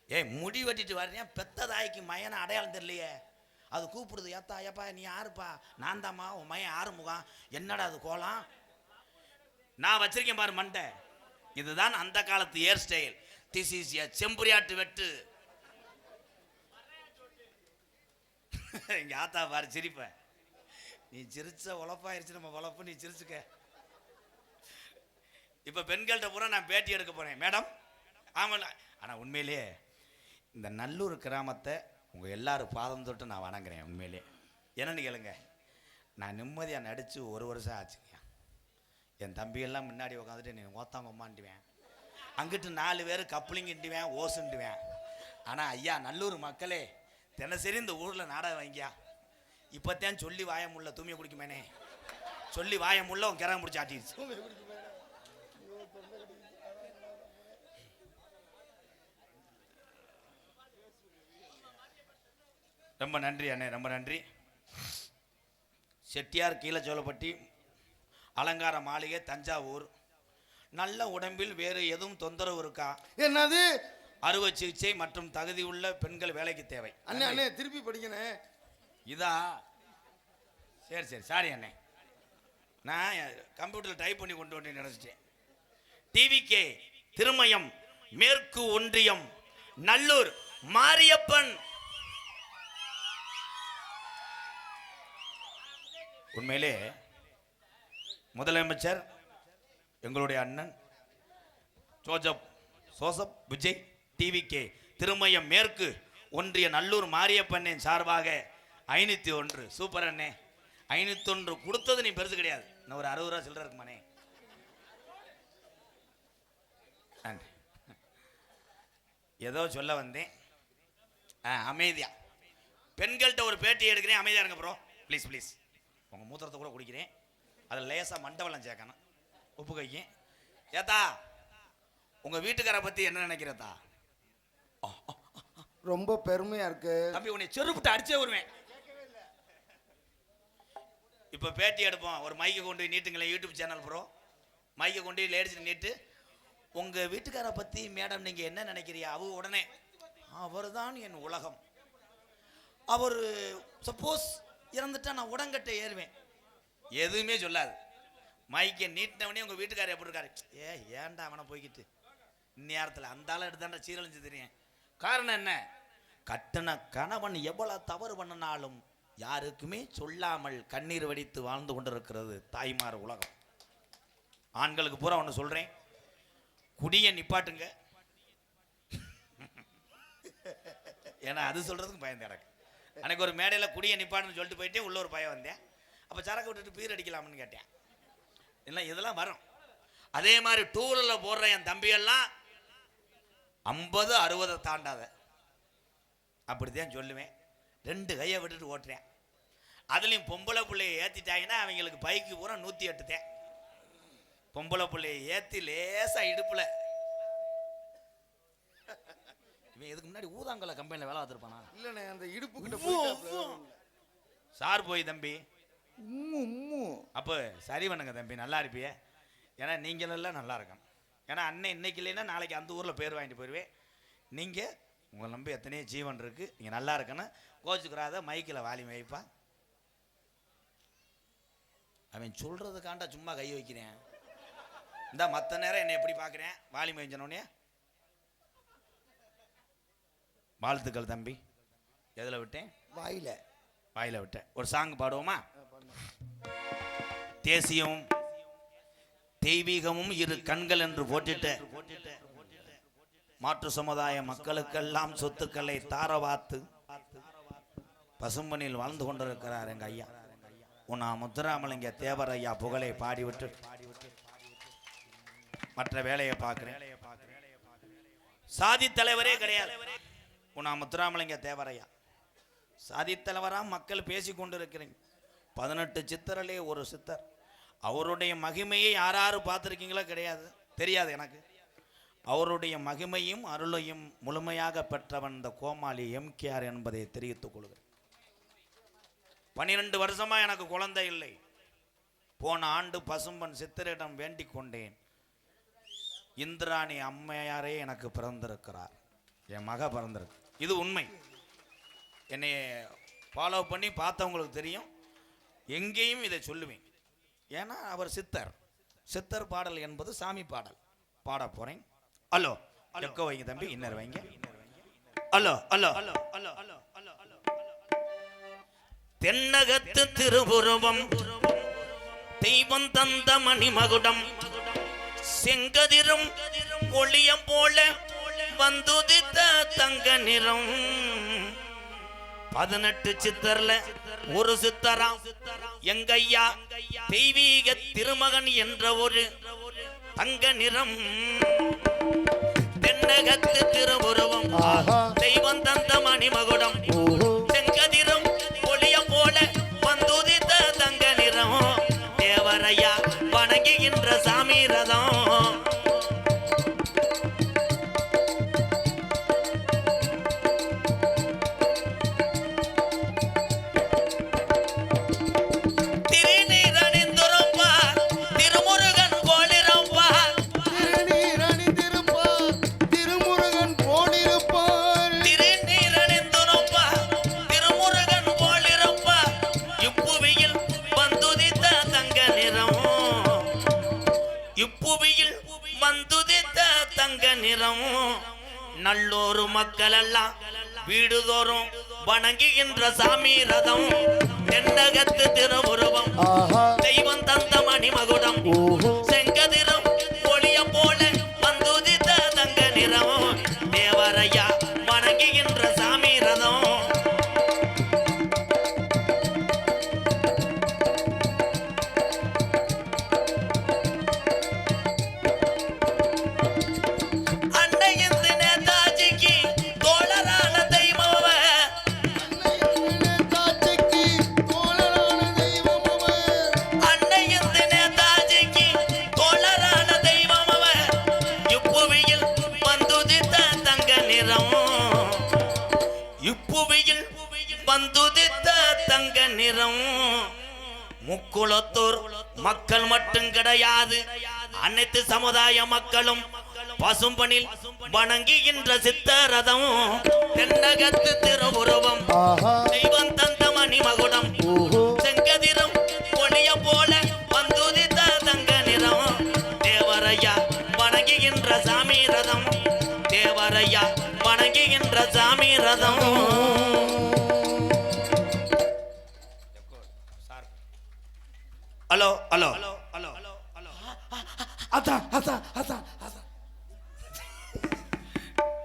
ஏய் முடி வெட்டிட்டு வர்றேன், பெத்த தாய்க்கு மயனை அடையாளம் தெரியலையே. அது கூப்பிடுது, ஏத்தா ஏப்பா நீ யாருப்பா? நான் தாம்மா உன் மயன் ஆறுமுகம். என்னடா அது கோலம்? நான் வச்சிருக்கேன் பாரு மண்டை. இதுதான் அந்த காலத்து hair style. This is a செம்புரியாட்டு வெட்டு. இங்க ஆத்தா பாரு சிரிப்ப. நீ சிரிச்ச உழப்பாயிருச்சு நம்ம உழப்பு, நீ சிரிச்சுக்க. இப்ப பெண்கள்கிட்ட பூரா நான் பேட்டி எடுக்க போறேன் மேடம். ஆமாம், ஆனா உண்மையிலேயே இந்த நல்லூர் கிராமத்தை உங்கள் எல்லாரும் பாதம் தொட்டு நான் வணங்குறேன். உண்மையிலே என்னன்னு கேளுங்க, நான் நிம்மதியாக நடித்து 1 வருஷம் ஆச்சுங்க. என் தம்பியெல்லாம் முன்னாடி உட்காந்துட்டு நீ ஓத்தாங்க அம்மாண்டுவேன், அங்கிட்டு 4 பேர் கப்ளிங்கிட்டுவேன், ஓசுண்டுவேன். ஆனால் ஐயா நல்லூர் மக்களே, தினசரி இந்த ஊரில் நாடகம் வாங்கியா. இப்போத்தான் சொல்லி வாயமுள்ள தூமியை குடிக்குமேனே, சொல்லி வாயமுள்ள உன் கிரகம் பிடிச்சி ஆட்டிடுச்சு. ரொம்ப நன்றி அண்ணே, ரொம்ப நன்றி. செட்டியார் கீழச்சோளப்பட்டி அலங்கார மாளிகை தஞ்சாவூர். நல்ல உடம்பில் வேறு எதுவும் தொந்தரவு இருக்கா? என்னது? அறுவை சிகிச்சை மற்றும் தகுதி உள்ள பெண்கள் வேலைக்கு தேவை. அண்ணே அண்ணே திருப்பி படிக்கணே. இதா சரி சரி சாரி அண்ணே, நான் கம்ப்யூட்டரில் டைப் பண்ணி கொண்டு வந்து நினைச்சிட்டேன். டிவிகே திருமயம் மேற்கு ஒன்றியம் நல்லூர் மாரியப்பன். உண்மையிலே முதலமைச்சர் எங்களுடைய அண்ணன் ஜோசப் விஜய் டிவிகே திருமயம் மேற்கு ஒன்றிய நல்லூர் மாரியப்பனின் சார்பாக 501. சூப்பர் அண்ணே, 501 கொடுத்தது நீ பெருசு கிடையாது. இன்னும் ஒரு 60 ரூபா சில்லற இருக்குமானே. ஏதோ சொல்ல வந்தேன், அமைதியா. பெண்கள்கிட்ட ஒரு பேட்டி எடுக்கிறேன், அமைதியா இருங்க ப்ரோ ப்ளீஸ் ப்ளீஸ். உங்கள் மூத்திரத்தை கூட குடிக்கிறேன், அதில் லேசாக மண்டவெல்லாம் சேர்க்கணும், உப்பு கைக்கு. ஏத்தா உங்கள் வீட்டுக்காரை பற்றி என்ன நினைக்கிறதா? ரொம்ப பெருமையாக இருக்கு தம்பி, உன்னை செருப்புட்டு அடிச்சே வருவேன். இப்போ பேட்டி எடுப்போம், ஒரு மைக்கை கொண்டு போய் நீட்டுங்களேன், யூடியூப் சேனல் ப்ரோ. மைக்கை கொண்டு போய் லேடிஸ் நீட்டு, உங்கள் வீட்டுக்காரை பற்றி மேடம் நீங்கள் என்ன நினைக்கிறியா? உடனே அவர் தான் என் உலகம், அவர் சப்போஸ் இறந்துட்டா நான் உடங்கட்டை ஏறுவேன். எதுவுமே சொல்லாது. மைக்கை நீட்டினவனே உங்கள் வீட்டுக்காரர் எப்படி இருக்காரு? ஏன்டா அவனை போய்கிட்டு இந்நேரத்தில் அந்த ஆளை எடுத்தாண்டா சீரழிஞ்சு தெரியும். காரணம் என்ன? கட்டின கணவன் எவ்வளவு தவறு பண்ணினாலும் யாருக்குமே சொல்லாமல் கண்ணீர் வடித்து வாழ்ந்து கொண்டிருக்கிறது தாய்மார் உலகம். ஆண்களுக்கு பூரா ஒன்று சொல்கிறேன், குடியை நிப்பாட்டுங்க. ஏன்னா அது சொல்கிறதுக்கு பயந்து எனக்கு. அன்னைக்கு ஒரு மேடையில் குடியை நிப்பாட்டுன்னு சொல்லிட்டு போயிட்டே உள்ள ஒரு பையன் வந்தேன். அப்போ சரக்கு விட்டுட்டு பீர் அடிக்கலாம்னு கேட்டேன். இல்லை இதெல்லாம் வரும். அதே மாதிரி டூரில் போடுற என் தம்பியெல்லாம் 50-60 தாண்டாத அப்படித்தான் சொல்லுவேன். 2 கையை விட்டுட்டு ஓட்டுறேன். அதுலேயும் பொம்பளை பிள்ளைய ஏற்றிட்டாங்கன்னா அவங்களுக்கு பைக்கு பூரா 108 தான். பொம்பளை பிள்ளைய ஏற்றி லேசாக இடுப்பில் இவன் இதுக்கு முன்னாடி ஊதாங்கல கம்பெனியில் வேலை பார்த்துருப்பானா? இல்லண்ணே, அந்த இடுப்பு கிட்ட சார் போய் தம்பி அப்போ சரி பண்ணுங்க தம்பி, நல்லா இருப்பியே. ஏன்னா நீங்களெல்லாம் நல்லா இருக்கணும். ஏன்னா அண்ணன் இன்னைக்கு இல்லைன்னா நாளைக்கு அந்த ஊரில் பேர் வாங்கிட்டு போயிடுவேன். நீங்கள் உங்களை நம்பி எத்தனையோ ஜீவன் இருக்குது, நீங்கள் நல்லா இருக்கணும். கோச்சுக்கிறாத மைக்கில் வாலிமை வைப்பா. அவன் சொல்கிறதுக்காண்டா சும்மா கை வைக்கிறேன். இந்த மற்ற நேரம் என்னை எப்படி பார்க்குறேன்? வாலிமை வச்சனோடனே வாழ்த்துக்கள் தம்பி. எதில் விட்டேன்? வாயில விட்டேன். ஒரு சாங் பாடுவோமா? தேசியம் தெய்வீகமும் இரு கண்கள் என்று போட்டுட்டு மாற்று சமுதாய மக்களுக்கெல்லாம் சொத்துக்களை தாரவாத்து பசும்பனில் வாழ்ந்து கொண்டிருக்கிறார் எங்க ஐயா உன்னா முத்துராமலிங்க தேவர் ஐயா புகழை பாடிவிட்டு மற்ற வேலையை பார்க்கிறேன். சாதி தலைவரே கிடையாது உன்னா முத்துராமலிங்க தேவர் ஐயா. சாதி தலைவரா மக்கள் பேசி கொண்டிருக்கிறீங்க. 18 சித்தரிலே ஒரு சித்தர். அவருடைய மகிமையை யாராரு பார்த்துருக்கீங்களோ கிடையாது, தெரியாது எனக்கு. அவருடைய மகிமையும் அருளையும் முழுமையாக பெற்றவன் இந்த கோமாளி எம்கேஆர் என்பதை தெரிவித்துக் கொள்கிறேன். 12 வருஷமா எனக்கு குழந்தை இல்லை. போன ஆண்டு பசும்பன் சித்தரிடம் வேண்டிக் கொண்டேன். இந்திராணி அம்மையாரே எனக்கு பிறந்திருக்கிறார், என் மக பிறந்திருக்கு. இது உண்மை. என்னை ஃபாலோ பண்ணி பார்த்தவங்களுக்கு தெரியும். எங்கேயும் இதை சொல்லுவேன். ஏன்னா அவர் சித்தர். சித்தர் பாடல் என்பது சாமி பாடல். பாட போறேன். ஹலோ எக்கோ வைங்க தம்பி, இன்னர் வைங்க. ஹலோ ஹலோ தென்னகத்து திருபுருவம் தெய்வம் தந்த மணிமகுடம் செங்கதிரும் ஒளியம் போல வந்துதித்த தங்க நிறம். 18 சித்தர்ல ஒரு சித்தரா எங்க ஐயா தெய்வீக திருமகன் என்ற ஒரு தங்க நிறம். தென்னகத்து திருவுருவம் தெய்வம் தந்த மணிமகுடம் செங்கதிரும் ஒளியம் போல வந்துதித்த தங்க நிறம். தேவரையா வணங்குகின்ற சாமி ரதம். நல்லோரு மக்கள் எல்லாம் வீடுதோறும் வணங்குகின்ற சாமி ரதம். தென்னகத்து திருவுருவம் தெய்வம் தந்த மணிமகுடம் செங்கதிரும் ஒளிய போல வந்துதித்த தங்க நிறம். தேவரையா வணங்குகின்ற சாமி ரதம். முக்குளத்தூர் மக்கள் மட்டும் கிடையாது, அனைத்து சமுதாய மக்களும் பசும்பனில் வணங்குகின்ற சித்தரதம். தென்னகத்து திருவுருவம் தெய்வம் தந்த மணிமகுடம் செங்கதிரும் ஒளிய போல வந்துதித்த தங்க வணங்குகின்ற சாமி ரதம் தேவரையா வணங்குகின்ற சாமி ரதம். Hello hello hello hello hello அதான் அதான் அதான் அதான்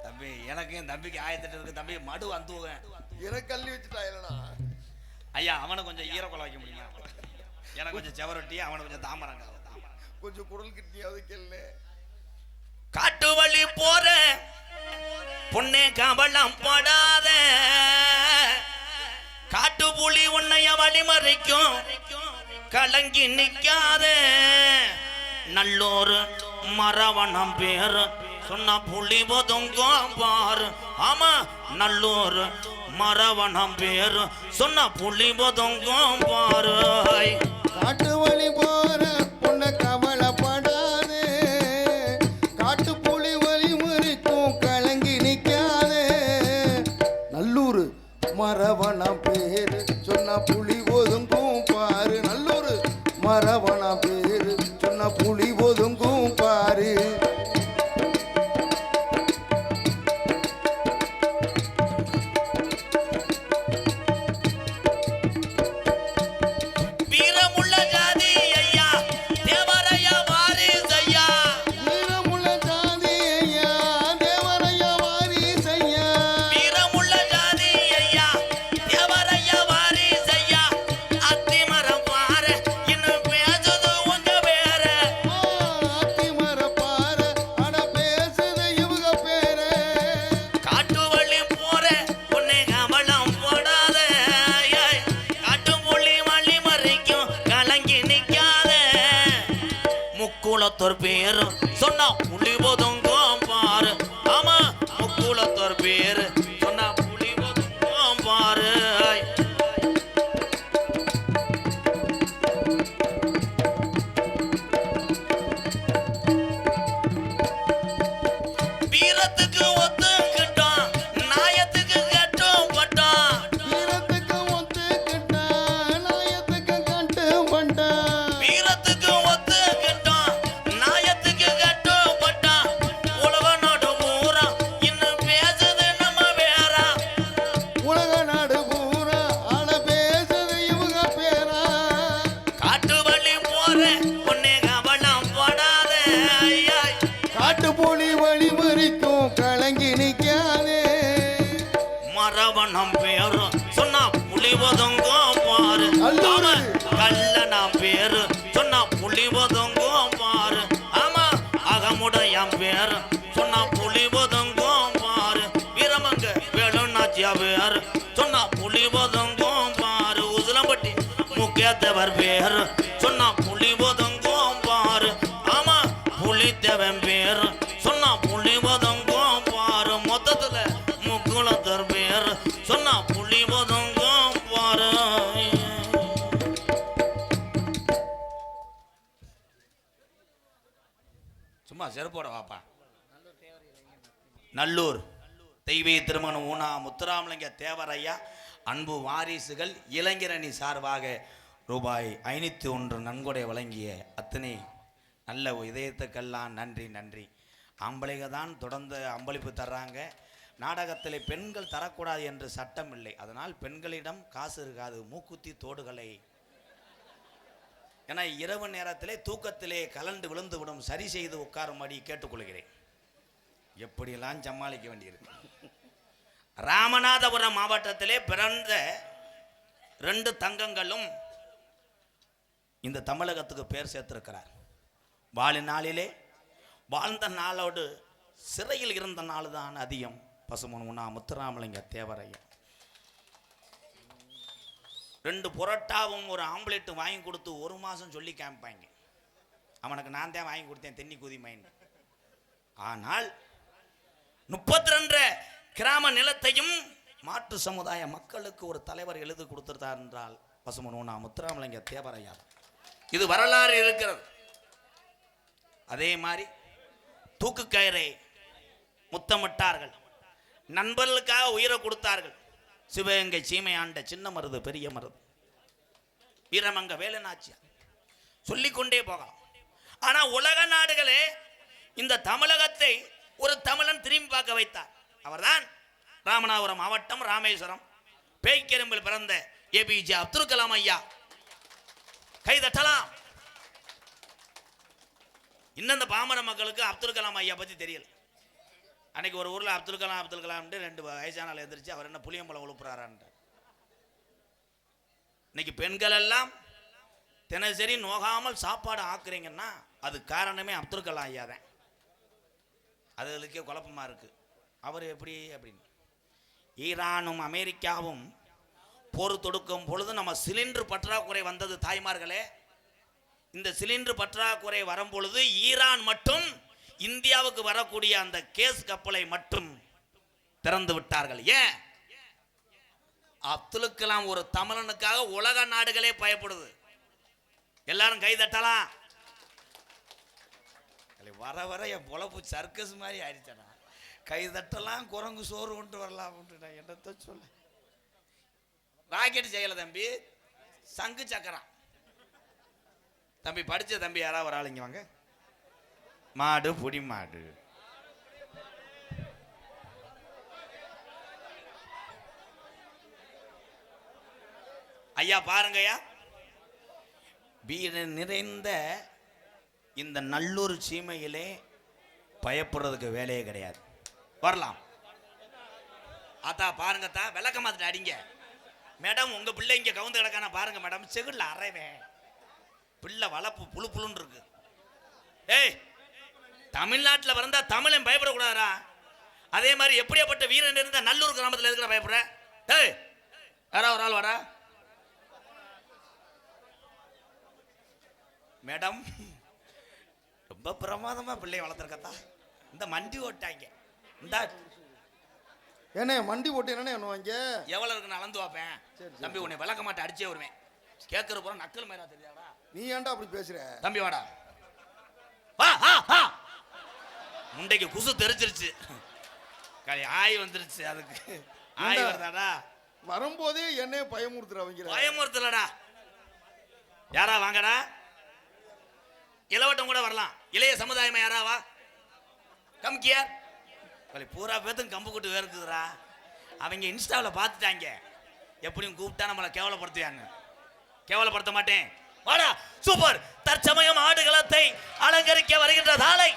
தம்பி, எனக்கு என் தம்பிக்கு ஆயத்திட்டு இருக்கு தம்பி. மடு வந்துவேன் எனக்கு கல்லி வச்சுட்டா இல்லடா. ஐயா, அவனை கொஞ்சம் ஈரக்குலை வைக்க முடியும், எனக்கு கொஞ்சம் செவரொட்டி, அவனை கொஞ்சம் தாமரங்க, கொஞ்சம் குடல் கிட்டியாவது கேள்வி. காட்டு வழி போற பொண்ணே கவலம் படாத, காட்டு புலி உன்னைய வழிமறிக்கும் கலங்கி நிக்காத, நல்லோரு மரவணம் பேரு சொன்ன புலி ஒதுங்கும் பாரு. ஆமா, நல்லோரு மரவணம் பேரு சொன்ன புலி ஒதுங்கும் பாரு. காட்டு வழி போற பொண்ண கவலைப்படாதே, காட்டு புலி வழி முறிக்கும் கலங்கி நிக்காதே, நல்லூர் மரவணம் பேரு சொன்ன புலி ஒதுங்கும் பாரு. நல்லூர் மரவணம் பேரு சொன்ன புலி ஒதுங்கும் பாரு. வீரமுள்ள ஜாதி ஐயா தேவரையா வாரிசையா, வீரமுள்ள ஜாதி ஐயா தேவரையா வாரிசையா, வீரமுள்ள ஜாதி ஐயா தேவரையா வாரிசையா, அத்திமரம் பாரு இன்னும் பேசுது உங்க பேர, அத்திமர பாரு அட பேசுது இவங்க பேரு. காட்டு வழி போற உன்னை கவலம் போடாத, காட்டு புள்ளி வழி மறைக்கும் கலங்கி நிக்காத, முக்குளத்தோர் பேரு சொன்னா புலி ஒதுங்கும் பாரு. ஆமா, முக்குளத்தோர் பேரு சொன்னா புலி ஒதுங்கும் பாரு. வீரத்துக்கு ஒத்துக்கிட்டோம், நாயத்துக்கு கட்டும் பட்டோம், வீரத்துக்கு ஒத்துக்கிட்டா நாயத்துக்கு கட்டு பண்டா, வீரத்துக்கு ஒத்துக்கிட்டோம், நாயத்துக்கு கட்டும் பட்டோம், உலக நாடு பூரா இன்னும் பேசுது நம்ம வேறா, உலக நாடு பூரா அட பேசுது இவங்க பேரா. காட்டு வழி போற உன்னை கவனம் படாத, காட்டு புலி வழி மறிக்கும் கலங்கி நிக்காதே, மரவணம் பேரு சொன்னா புலி ஒதுங்கும் பாரு. ஆமா, கல்லணம் பேரு சொன்னா புலி ஒதுங்கும் பாரு. ஆமா, அகமுடைய பேரு சொன்னா புலி ஒதுங்கும் பாரு. வீரமங்க வேலுநாச்சியா பேரு சொன்னா புலி ஒதுங்கும் பாரு. உசிலம்பட்டி முக்கியத்தவர் பேரு சொன்னா புலி ஒதுங்கும் பாரு. ஆமா, புலித்தேவன் பேரு சொன்னா புலி ஒதுங்கும் பாரு. மொத்தத்துல முக்குளத்தர் பேரு சொன்னா புலி ஒதுங்கும் பாரு. சும்மா செருப்போட வாப்பா. நல்லூர் தெய்வீக திருமணம் ஊனா முத்துராமலிங்க தேவரையா அன்பு வாரிசுகள் இளைஞரணி சார்பாக ரூபாய் 501 நன்கொடை வழங்கிய அத்தனை நல்ல இதயத்துக்கெல்லாம் நன்றி நன்றி. ஆம்பளைங்க தான் தொடர்ந்து அம்பளிப்பு தர்றாங்க. நாடகத்தில் பெண்கள் தரக்கூடாது என்று சட்டம் இல்லை, அதனால் பெண்களிடம் காசு இருக்காது. மூக்குத்தி தோடுகளை, ஏன்னா இரவு நேரத்திலே தூக்கத்திலே கலண்டு விழுந்து விடும், சரி செய்து உட்காரும்படி கேட்டுக்கொள்கிறேன். எப்படியெல்லாம் சமாளிக்க வேண்டியிருக்கு. ராமநாதபுரம் மாவட்டத்திலே பிறந்த 2 தங்கங்களும் இந்த தமிழகத்துக்கு பேர் சேர்த்திருக்கிறார். வாழினாளிலே வாழ்ந்த நாளோடு சிறையில் இருந்த நாள் தான் அதிகம். பசுமன் உண்ணா முத்துராமலிங்க தேவரையா 2 புரோட்டாவும் ஒரு ஆம்லேட்டும் வாங்கி கொடுத்து 1 மாதம் சொல்லி காமிப்பாங்க. அவனுக்கு நான் தான் வாங்கி கொடுத்தேன் தென்னி குதி மைன். ஆனால் 32 கிராம நிலத்தையும் மாற்று சமுதாய மக்களுக்கு ஒரு தலைவர் எழுதி கொடுத்திருந்தார் என்றால் பசுமன் உண்ணா முத்துராமலிங்க தேவரையா. இது வரலாறு இருக்கிறது. அதே மாதிரி தூக்கு கயிறை முத்தமிட்டார்கள், நண்பர்களுக்காக உயிரை கொடுத்தார்கள். சிவகங்கை சீமை ஆண்ட சின்ன மருது பெரிய மருது வீரமங்க வேலுநாச்சியா சொல்லிக்கொண்டே போகலாம். ஆனா உலக நாடுகளே இந்த தமிழகத்தை ஒரு தமிழன் திரும்பி பார்க்க வைத்தார். அவர்தான் ராமநாதபுரம் மாவட்டம் ராமேஸ்வரம் பேய்க்கெரும்பில் பிறந்த ஏபிஜே அப்துல் கலாம் ஐயா. கை தட்டலாம். இன்னும் இந்த பாமர மக்களுக்கு அப்துல் கலாம் ஐயா பற்றி தெரியல. அன்னைக்கு ஒரு ஊரில் அப்துல் கலாம்னு 2 வயசானால எழுந்திரிச்சு அவர் என்ன புளியம்பழம் உழுப்புறாரான்ட்டு. இன்னைக்கு பெண்கள் எல்லாம் தினசரி நோகாமல் சாப்பாடு ஆக்குறீங்கன்னா அது காரணமே அப்துல் கலாம் ஐயா தான். அதுகளுக்கே குழப்பமா இருக்கு. அவர் எப்படி அப்படின்னு. ஈரானும் அமெரிக்காவும் போர் தொடுக்கும் பொழுது நம்ம சிலிண்டர் பற்றாக்குறை வந்தது தாய்மார்களே. இந்த சிலிண்டர் பற்றாக்குறை வரும் பொழுது ஈரான் மட்டும் இந்தியாவுக்கு வரக்கூடிய அந்த கேஸ் கப்பலை மட்டும் திறந்து விட்டார்கள். ஏன்? அப்துல் கலாம் ஒரு தமிழனுக்காக உலக நாடுகளே பயப்படுது. எல்லாரும் கை தட்டலாம். வர வர என் பொழப்பு சர்க்கஸ் மாதிரி ஆயிடுச்சா. கை தட்டலாம், குரங்கு சோறு கொண்டு வரலாம். என்னத்த சொல்ல. ராக்கெட் செய்யல தம்பி, சங்கு சக்கரம். தம்பி படிச்ச தம்பி யாராவது ஒரு ஆள் இங்க வாங்க. மாடு புடி மாடு. ஐயா பாருங்கய்யா, வீடு நிறைந்த இந்த நல்லூர் சீமையிலே பயப்படுறதுக்கு வேலையே கிடையாது. வரலாம். ஆத்தா பாருங்கத்தா, விளக்க மாத்திட்டு அடிங்க. மேடம் உங்க பிள்ளை இங்க கவுந்து கிடக்கான பாருங்க மேடம். செகுல்ல அரைவேன் பிள்ளை வளப்பு புழு புழுன்னு இருக்கு. ஏய், தமிழ்நாட்டில் பிறந்தா தமிழன் பயப்படக்கூடாதா? அதே மாதிரி எப்படியாப்பட்ட வீரன் இருந்தா நல்லூர் கிராமத்தில் இருக்கிற பயப்படுற? ஏய், யாரா ஒரு ஆள் வாடா. மேடம் ரொம்ப பிரமாதமா பிள்ளைய வளர்த்துருக்கத்தா. இந்த மண்டி ஓட்டாங்க. இந்த ஏண்ணே மண்டி போட்டு என்னண்ணே பண்ணுவாங்க? எவ்வளவு இருக்குன்னு அளந்து வைப்பேன். தம்பி உன்னை விளக்க மாட்டேன், அடிச்சே வருவேன். கேட்கற போற நக்கல் மேலா தெரியாதா? நீ ஏன்டா அப்படி பேசுற? தம்பி வாடா. முண்டைக்கு குசு தெரிச்சிருச்சு. காலி ஆய் வந்துருச்சு. அதுக்கு ஆய் வருதாடா. வரும்போதே என்னைய பயமுறுத்துறவங்க. பயமுறுத்தலடா. யாரா வாங்கடா. இளவட்டம் கூட வரலாம். இளைய சமுதாயமா யாராவா கம்கியா பூரா பேத்தும் கம்பு கூட்டு வேறுக்குதுரா. அவங்க இன்ஸ்டாவில் பார்த்துட்டாங்க. எப்படியும் கூப்பிட்டா நம்மளை கேவலப்படுத்துவாங்க. கேவலப்படுத்த மாட்டேன். வாடா. சூப்பர். தற்சமயம் ஆடுகளத்தை அலங்கரிக்க வருகின்ற காலை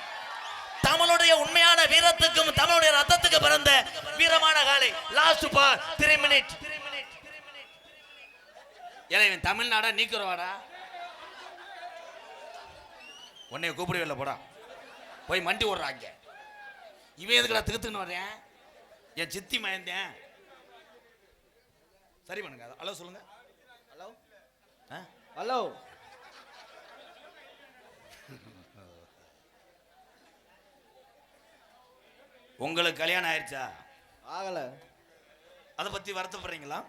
தமிழுடைய உண்மையான வீரத்துக்கும் தமிழுடைய ரத்தத்துக்கு பிறந்த வீரமான காலை. லாஸ்ட் பார் 3 மினிட். இவன் தமிழ்நாடா நீக்குறவாடா. உன்னைய கூப்பிடவில்லை போடா. போய் மண்டி ஓடுறாங்க. இவன் எதுக்குடா திருத்துன்னு வர்றேன்? என் சித்தி மயந்தேன். சரி பண்ணுங்க. ஹலோ சொல்லுங்க. Hello hello. உங்களுக்கு கல்யாணம் ஆயிடுச்சா? ஆகல. அதை பத்தி வருத்தப்படுறீங்களா?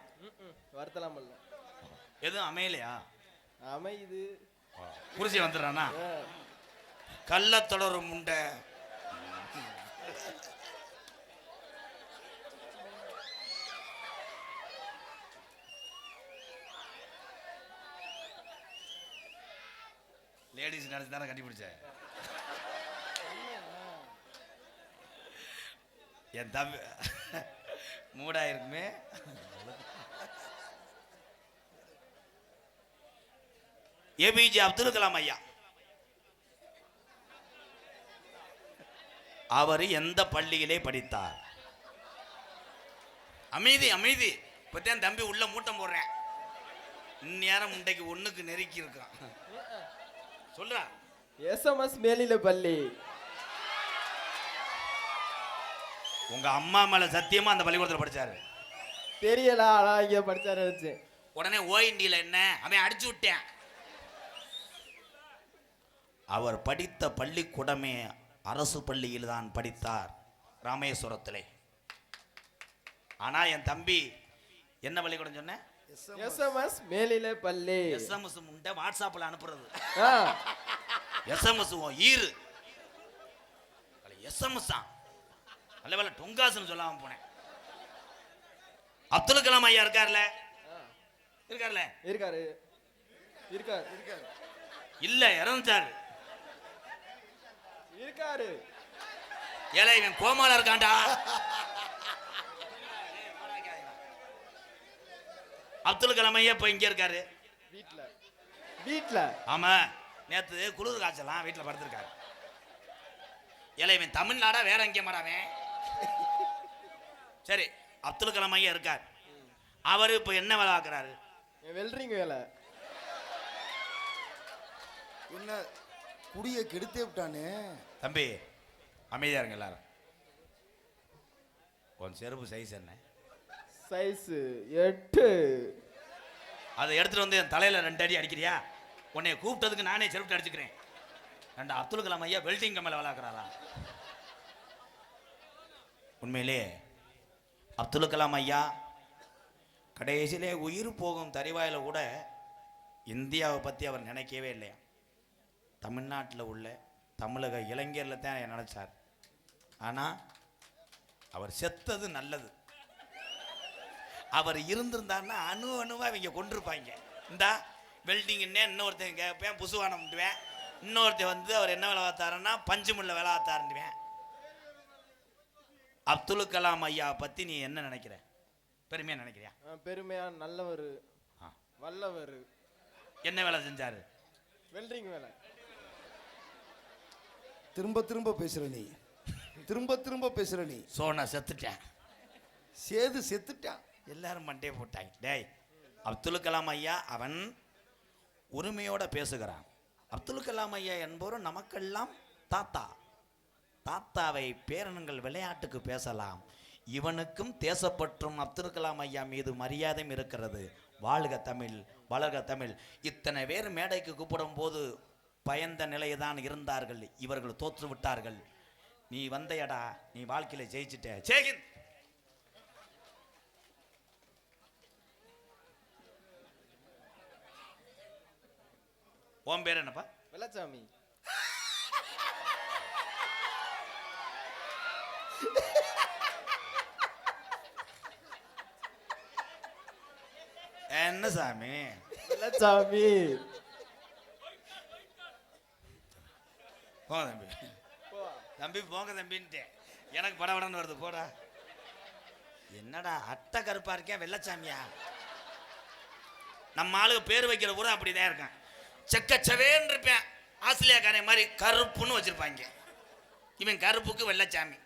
வருத்தலாம் இல்ல. எதுவும் அமையலையா? அமையுது. புரிச்சு வந்துடுறானா? கள்ள தொடரும் முண்டை. லேடிஸ் நினைச்சு தானே கண்டுபிடிச்ச. என் தம்பி மூடா இருக்குமே. ஏபிஜே அப்துல் கலாம் ஐயா அவர் எந்த பள்ளியிலே படித்தார்? அமைதி அமைதி. இப்பதான் தம்பி உள்ள மூட்டம் போடுறேன். இந்நேரம் முண்டைக்கு ஒண்ணுக்கு நெருக்கி இருக்கான். சொல்றா. எஸ்எம்எஸ் மேலில பள்ளி. உங்க அம்மா மேல சத்தியமா அந்த பள்ளிக்கூடத்தில் படிச்சாரு? தெரியல. ஆனா இங்க படிச்சாரு. உடனே ஓயிண்டியில என்ன அவன் அடிச்சு விட்டேன். அவர் படித்த பள்ளிக்கூடமே அரசு பள்ளியில் தான் படித்தார், ராமேஸ்வரத்திலே. ஆனா என் தம்பி என்ன பள்ளிக்கூடம் சொன்ன? எஸ்எம்எஸ் மேலில பள்ளி. எஸ்எம்எஸ் முண்டை வாட்ஸ்அப்ல அனுப்புறது. எஸ்எம்எஸ் ஈரு எஸ்எம்எஸ் தான். நல்ல வேலை டொங்காசுன்னு சொல்லாம போனேன். அப்துல் கலாம் ஐயா இருக்கார்ல? இருக்கார்ல? இருக்காரு. இருக்காரு. இல்ல இறந்துட்டாரு. இருக்காரு. ஏலே இவன் கோமால இருக்கான்டா. அப்துல் கலாம் ஐயா இப்ப இங்க இருக்காரு. வீட்ல வீட்ல. ஆமா, நேத்து குளிர் காய்ச்சலாம் வீட்டுல படுத்திருக்காரு. ஏலே இவன் தமிழ்நாடா வேற எங்கே மாடாவே? சரி, அப்துல் கலாம் ஐயா இருக்கார். அவரு இப்ப என்ன வேலை ஆக்குறாரு? வெல்டிங் வேலை. என்ன குடியை கெடுத்தே விட்டானே. தம்பி அமைதியா இருங்க எல்லாரும். உன் செருப்பு சைஸ் என்ன? சைஸ் 8. அதை எடுத்துட்டு வந்து என் தலையில 2 அடி அடிக்கிறியா? உன்னை கூப்பிட்டதுக்கு நானே செருப்பு அடிச்சுக்கிறேன். ரெண்டு அப்துல் கலாம் ஐயா வெல்டிங் கம்பெனியில் வேலைக்குறாரா? உண்மையிலே அப்துல் கலாம் ஐயா கடைசியிலே உயிர் போகும் தரிவாயில கூட இந்தியாவை பற்றி அவர் நினைக்கவே இல்லையா. தமிழ்நாட்டில் உள்ள தமிழக இளைஞரில் தான் நினைச்சார். ஆனால் அவர் செத்தது நல்லது. அவர் இருந்திருந்தாருன்னா அணுவா இவங்க கொண்டிருப்பாங்க. இந்தா வெல்டிங்னே இன்னொருத்தன் கேட்பேன், புசுவானம்ட்டுவேன். இன்னொருத்தன் வந்து அவர் என்ன வேலை பார்த்தாருன்னா பஞ்சு முள்ள வேலை பார்த்தாருன்னுவேன். அப்துல் கலாம் ஐயா பற்றி நீ என்ன நினைக்கிற? பெருமையாக நினைக்கிறியா? பெருமையா, நல்லவர், வல்லவர். என்ன வேலை செஞ்சாரு? வெல்டிங் வேலை. திரும்ப திரும்ப பேசுற நீ, திரும்ப திரும்ப பேசுற நீ. சோனா செத்துட்டேன், சேது செத்துட்டான். எல்லாரும் மண்டே போட்டாங்க. டேய், அப்துல் கலாம் ஐயா அவன் உரிமையோட பேசுகிறான். அப்துல் கலாம் ஐயா என்பவரும் நமக்கெல்லாம் தாத்தா. தாத்தாவை பேரன்கள் விளையாட்டுக்கு பேசலாம். இவனுக்கும் தேசப்பற்றும் அப்துல் கலாம் ஐயா மீது மரியாதையும் இருக்கிறது. வாழ்க தமிழ், வளர்க தமிழ். இத்தனை பேர் மேடைக்கு கூப்பிடும் போது பயந்த நிலையதான் இருந்தார்கள். இவர்கள் தோற்று விட்டார்கள். நீ வந்தையடா, நீ வாழ்க்கையில ஜெயிச்சுட்ட. ஜெயஹிந்த். உன் பேர் என்னப்பா? வெள்ளச்சாமி. என்ன சாமி? வெள்ளச்சாமி. போங்க தம்பி, தம்பி போங்க தம்பின்ட்டேன். எனக்கு படபடன்னு வருது. போடா. என்னடா அட்டை கருப்பா இருக்கேன், வெள்ளச்சாமியா? நம்ம ஆளுக்கு பேர் வைக்கிற பூரா அப்படிதான் இருக்கான். செக்கச்சவேன்னு இருப்பேன். ஆஸ்திரேலியாக்காரன் மாதிரி கருப்புன்னு வச்சிருப்பாங்க. இவன் கருப்புக்கு வெள்ளச்சாமி.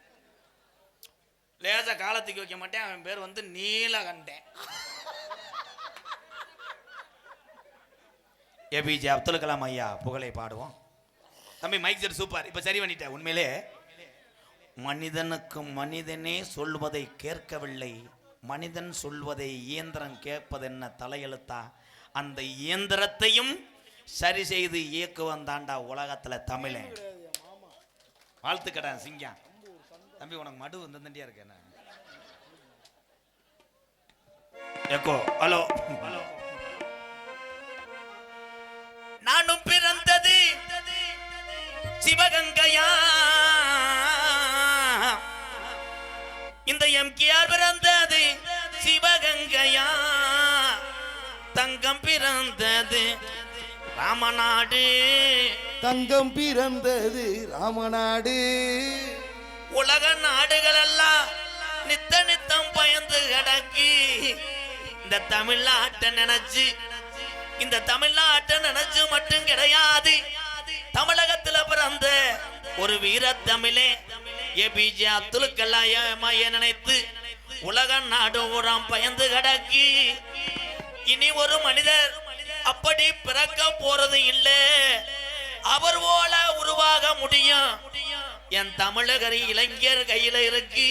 லேசா காலத்துக்கு வைக்க மாட்டேன். அவன் பேர் வந்து நீலகண்டேன். ஏபிஜே அப்துல் கலாம் ஐயா புகழை பாடுவோம். தம்பி மைக் செட் சூப்பர். இப்ப சரி பண்ணிட்டேன். உண்மையிலே மனிதனுக்கு மனிதனே சொல்வதை கேட்கவில்லை, மனிதன் சொல்வதை இயந்திரம் கேட்பதென்ன தலையெழுத்தா? அந்த இயந்திரத்தையும் சரி செய்து இயக்குவன் தாண்டா உலகத்துல தமிழன். வாழ்த்துக்கடா சிங்கம். தம்பி உனக்கு மடு வந்துட்டியா இருக்க. Echo hello hello. நானும் பிறந்தது சிவகங்கையா, இந்த எம்கேஆர் பிறந்தது சிவகங்கையா, தங்கம் பிறந்தது ராமநாடு, தங்கம் பிறந்தது ராமநாடு. உலக நாடுகள் எல்லாம் நித்த நித்தம் பயந்து கிடக்கு. இந்த தமிழ்நாட்டை நினைச்சு, இந்த தமிழ்நாட்டை நினைச்சு மட்டும் கிடையாது, தமிழகத்துல பிறந்த ஒரு வீர தமிழே ஏபிஜே அப்துல் கலாம் நினைத்து உலக நாடு ஊராம் பயந்து கிடக்கு. இனி ஒரு மனிதர் அப்படி பிறக்க போறது இல்லை. அவர் போல உருவாக முடியும். என் தமிழகர் இளைஞர் கையில இருக்கு.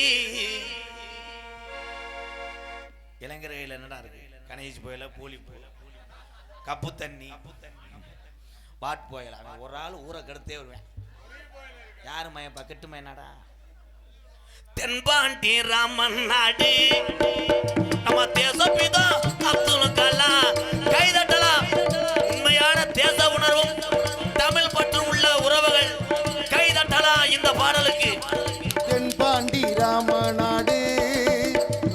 இளைஞர் கையில என்னடா இருக்கு? கணேஷ் போயல, பூலி போயல, கப்பு தண்ணி, பாட் போயல. அவன் ஒரு ஆள் ஊரை கெடுத்தே வருவேன். யாரு மயன் பக்கெட்டு மயனாடா? தென்பாண்டி ராமன் நாடு நம்ம தேசப்பிதா அப்துல் கலாம். கைதட்டலாம். உண்மையான தேச உணர்வும் தமிழ் பற்றும் உள்ள உறவுகள் கைதட்டலாம் இந்த பாடலுக்கு. தென்பாண்டி ராமநாடு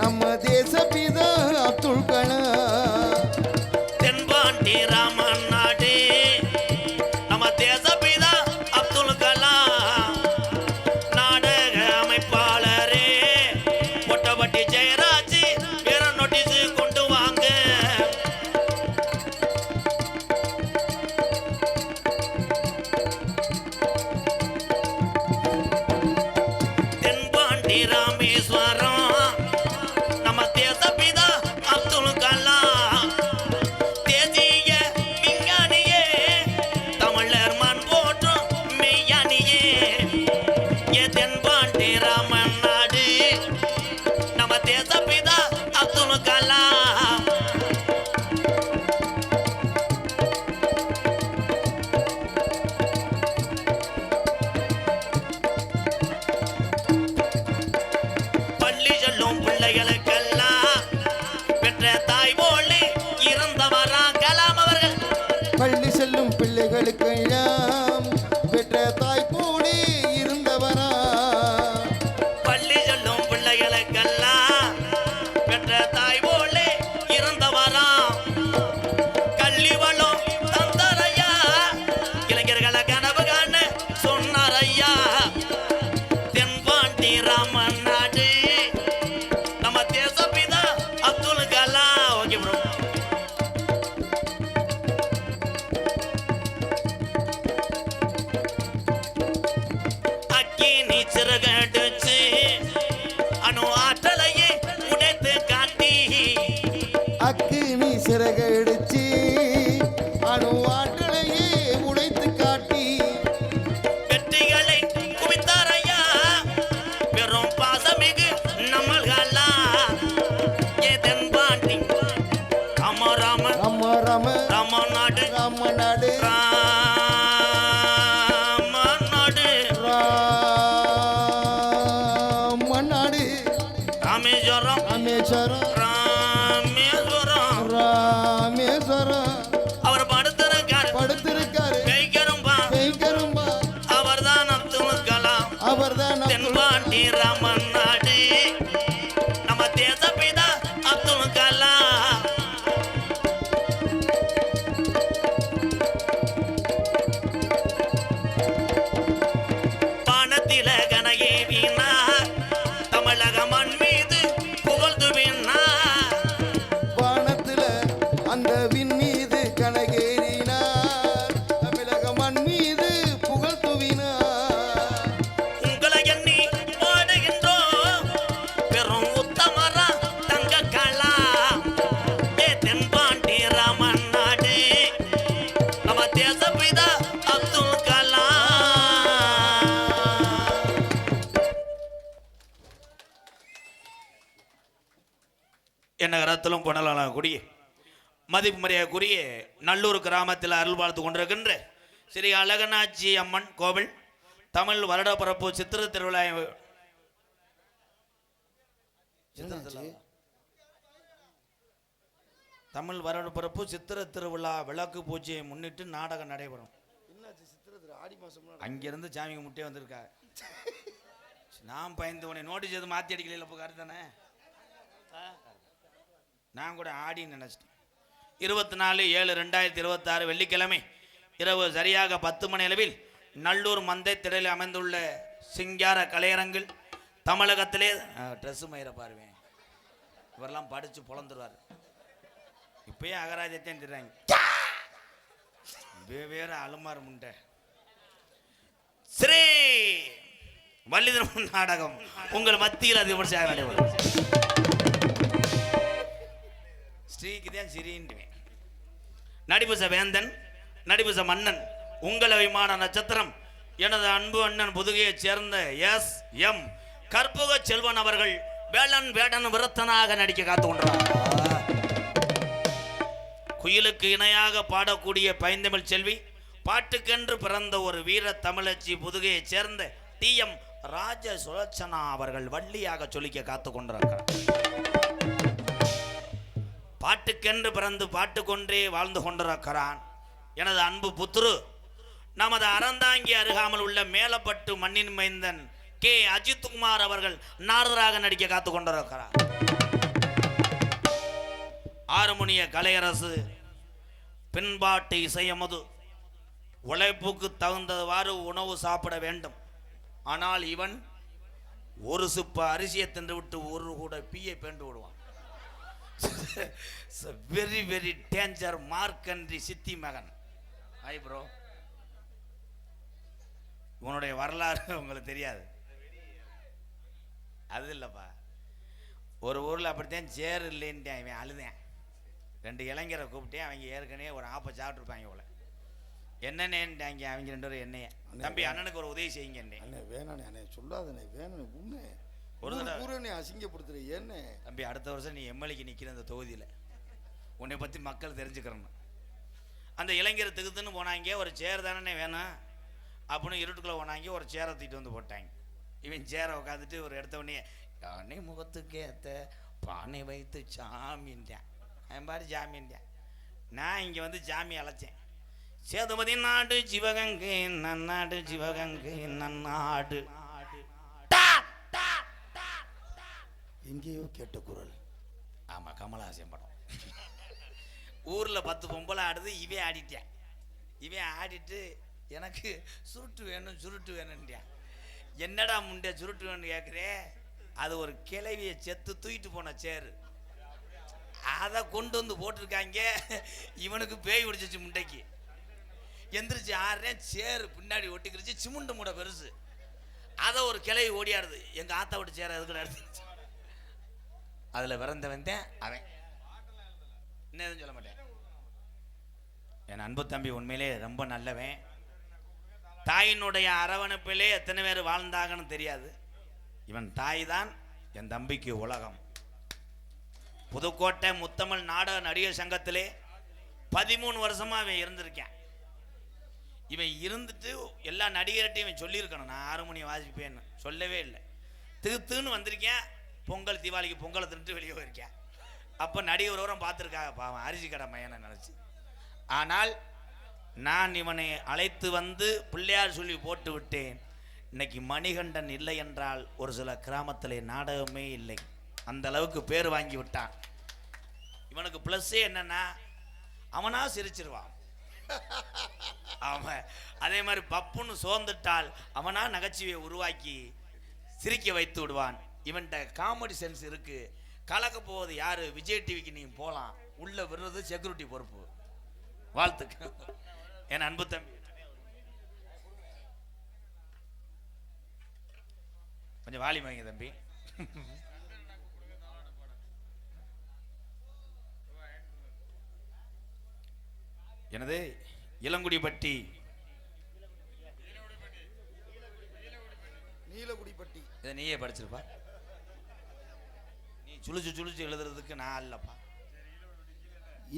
நம்ம தேசப்பிதா அப்துல் கலாம். தென்பாண்டி ராமன் நாடு நம்ம தேசப்பிதா அப்துல் கலாம். பிள்ளைகளுக்கெல்லாம் பெற்ற தாய் போலே இருந்தவரா பள்ளி செல்லும் பிள்ளைகளுக்கெல்லாம் பெற்ற தாய் போலே இருந்தவராம். கல்வி வளம் தந்தாரையா, இளைஞர்களை கனவு காண சொன்னாரையா. தென்பாண்டி ராமன் நாடு நம்ம தேசப்பிதா அப்துல் கலாம். Okay bro. அக்கினி சிறகடிச்சு அணு ஆற்றலையே உடைத்து காட்டி அக்கினி சிறகடிச்சு அணு ஆற்றலையே உடைத்து காட்டி வெற்றிகளை குவித்தாரையா. வெறும் பாசமிகு நம்மள்களா. ஏ தென்பாண்டி ராம ராம ராம ராமநாடு ராமநாடு ராமநாடு ராமநாடு ராமேஸ்வரம் ராமேஸ்வரம் ராமேஸ்வரம். ராமேஸ்வரம் அவர் படுத்திருக்காரு படுத்திருக்காரு கைகரும்பா. கைகரும்பா அவர்தான் அப்துல் கலாம். அவர்தான் தென்பாண்டி ராமன் நாடு நம்ம தேசப்பிதா அப்துல் கலாம். பானத்தில கனகேவினார் தமிழக மண் மீது புகழ்ந்து விண்ணார். வானத்துல அந்த விண் மீது கனகேறினார் தமிழக மண் மீது புகழ் துவினார் உங்களை எண்ணி பாடுகின்றோம் பெரும் உத்தமரா தங்க கலா. ஏ தென்பாண்டி ராமன் நாடு நம்ம தேசப்பிதா அப்துல் கலாம். என்ன கரத்திலும் புனலான குடியே மதிப்பு மரியாதைக்குரிய நல்லூர் கிராமத்தில் அருள் பார்த்து கொண்டிருக்கின்ற ஸ்ரீ அழகனாச்சி அம்மன் கோவில் தமிழ் வருடப்பிறப்பு சித்திர திருவிழா. தமிழ் வருடப்பிறப்பு சித்திர திருவிழா விளக்கு பூஜையை முன்னிட்டு நாடகம் நடைபெறும். அங்கிருந்து சாமி முட்டே வந்திருக்கா. நான் பயந்து உன்னை நோட்டீஸ் எதுவும் மாற்றி அடிக்கல இப்போ கருத்தானே. நான் கூட ஆடின்னு நினச்சிட்டேன். 24/7/2026 வெள்ளிக்கிழமை இரவு சரியாக 10 மணி அளவில் நல்லூர் மந்தை திடலில் அமைந்துள்ள சிங்கார கலையரங்கில் தமிழகத்திலே ட்ரெஸ்ஸு மயிர பாருவேன். இவரெல்லாம் படித்து பொழந்துருவார். இப்பயே அகராஜத்தையும் திடுறாங்க. வேறு அலுமாறு முண்டை ஸ்ரீ வள்ளிதர்மன் நாடகம் உங்கள் மத்தியில் அது விமர்சையாக நடைபெறும். ஸ்ரீக்கு தான் சிறின்றுவேன். நடிபுச வேந்தன் நடிபுச மன்னன் உங்கள் விமான நட்சத்திரம் எனது அன்பு அண்ணன் புதுகையைச் சேர்ந்த S.M. கற்பக செல்வன் அவர்கள் வேளன் வேடன் விரத்தனாக நடிக்க காத்து கொண்டார். குயிலுக்கு இணையாக பாடக்கூடிய பைந்தமிழ் செல்வி பாட்டுக்கென்று பிறந்த ஒரு வீர தமிழச்சி புதுகையைச் சேர்ந்த T.M. ராஜ சுலட்சணா அவர்கள் வள்ளியாக சொல்லிக்க காத்து கொண்டிருக்கிறார். பாட்டுக்கென்று பிறந்து பாட்டு கொன்றே வாழ்ந்து கொண்டிருக்கிறான் எனது அன்பு புத்துரு நமது அறந்தாங்கி அருகாமல் உள்ள மேலப்பட்டு மண்ணின் மைந்தன் K. அஜித்குமார் அவர்கள் நாரதராக நடிக்க காத்து கொண்டிருக்கிறார். ஆறுமுனிய கலையரசு பின்பாட்டு இசையமது உழைப்புக்கு தகுந்தவாறு உணவு சாப்பிட வேண்டும். ஆனால் இவன் ஒரு சிப்ப அரிசியை தின்று விட்டு ஒரு கூட பீயை பேண்டு விடுவான். வெரி வெரி டேஞ்சர் மார்க்கன்றி சித்தி மகன். Hi bro. உன்னுடைய வரலாறு உங்களுக்கு தெரியாது. அது இல்லைப்பா, ஒரு ஊரில் அப்படித்தான் சேர் இல்லைன்ட்டு அவன் அழுதேன். 2 இளைஞரை கூப்பிட்டேன். அவங்க ஏற்கனவே ஒரு ஆப்பை சாப்பிட்ருப்பாங்க போல. என்னன்னேன்ட்டாங்க அவங்க 2 பேரும் என்னைய தம்பி அண்ணனுக்கு ஒரு உதவி செய்யுங்க. அண்ணே வேணாண்ணே, அண்ணே சொல்லாதண்ணே, வேணாண்ணே, உண்ணே ஒரு ஊரே அசிங்கப்படுத்துற ஏன்னு தம்பி. அடுத்த வருஷம் நீ எம்எல்ஏக்கு நிற்கிற அந்த தொகுதியில் உன்னை பற்றி மக்கள் தெரிஞ்சுக்கிறணும். அந்த இளைஞர் திகுத்துன்னு போனாங்க. ஒரு சேர் தானே வேணும் அப்படின்னு இருட்டுக்குள்ளே போனாங்க. ஒரு சேரை தூக்கிட்டு வந்து போட்டாங்க. இவன் சேரை உட்காந்துட்டு ஒரு எடுத்த உடனே யானை முகத்துக்கு ஏற்ற பானை வைத்து சாமின்ட்டேன். அவன் பாரு சாமின்ட்டேன். நான் இங்கே வந்து சாமி அழைச்சேன். சேதுபதி நாடு சிவகங்கை நன்னாடு சிவகங்கை நன்னாடு. எங்கேயோ கேட்ட குரல். ஆமா, கமலஹாசன் படம். ஊர்ல 10 பொம்பளை ஆடுது, இவன் ஆடிட்டான். இவன் ஆடிட்டு எனக்கு சுருட்டு வேணும் சுருட்டு வேணும்ன்றான். என்னடா முண்டை சுருட்டு வேணும்னு கேட்குறே? அது ஒரு கிளவியை செத்து தூக்கிட்டு போன சேரு, அதை கொண்டு வந்து போட்டிருக்காங்க. இவனுக்கு பேய் பிடிச்சிச்சு முண்டைக்கு. எந்திரிச்சு ஆடுறேன், சேரு பின்னாடி ஒட்டிக்கிருச்சு, சிமுண்டு மூட பெருசு. அதை ஒரு கிளவி ஓடியாடுது. எங்கள் ஆத்தா விட்டு சேர அதுக்கு எடுத்து அதில் பிறந்த வந்தேன் அவன். என்ன எதுவும் சொல்ல மாட்டேன். என் அன்பு தம்பி உண்மையிலே ரொம்ப நல்லவன். தாயினுடைய அரவணைப்பிலே எத்தனை பேர் வாழ்ந்தாங்கன்னு தெரியாது. இவன் தாய் தான் என் தம்பிக்கு உலகம். புதுக்கோட்டை முத்தமிழ் நாடக நடிகர் சங்கத்திலே 13 வருஷமா அவன் இருந்திருக்கான். இவன் இருந்துட்டு எல்லா நடிகர்கிட்டையும் இவன் சொல்லியிருக்கணும், நான் ஹார்மோனியம் வாசிப்பேன்னு. சொல்லவே இல்லை. திகுத்துன்னு வந்திருக்கேன். பொங்கல் தீபாவளிக்கு பொங்கலை தின்ட்டு வெளியே போயிருக்கேன். அப்போ நடிகர் உரம் பார்த்துருக்காங்க, பாவம் அரிசி கடை மையனை நினச்சி. ஆனால் நான் இவனை அழைத்து வந்து பிள்ளையார் சொல்லி போட்டு விட்டேன். இன்னைக்கு மணிகண்டன் இல்லை என்றால் ஒரு சில கிராமத்திலே நாடகமே இல்லை. அந்த அளவுக்கு பேர் வாங்கி விட்டான். இவனுக்கு ப்ளஸ்ஸே என்னன்னா, அவனா சிரிச்சிருவான். அவன் அதே மாதிரி பப்புன்னு சோர்ந்துட்டால் அவனா நகைச்சுவையை உருவாக்கி சிரிக்க வைத்து விடுவான். இவன்கிட்ட காமெடி சென்ஸ் இருக்கு. கலக்க போவது யாரு? விஜய் டிவிக்கு நீங்க போகலாம், உள்ள விடுறது செக்யூரிட்டி பொறுப்பு. வாழ்த்துக்கு என் அன்பு தம்பி. கொஞ்சம் வாலி வாங்க தம்பி. எனது இளங்குடிப்பட்டி நீலகுடிப்பட்டி. இதை நீயே படிச்சிருப்பா. நீ சுழிச்சு சுழிச்சு எழுதுறதுக்கு நான் இல்லப்பா.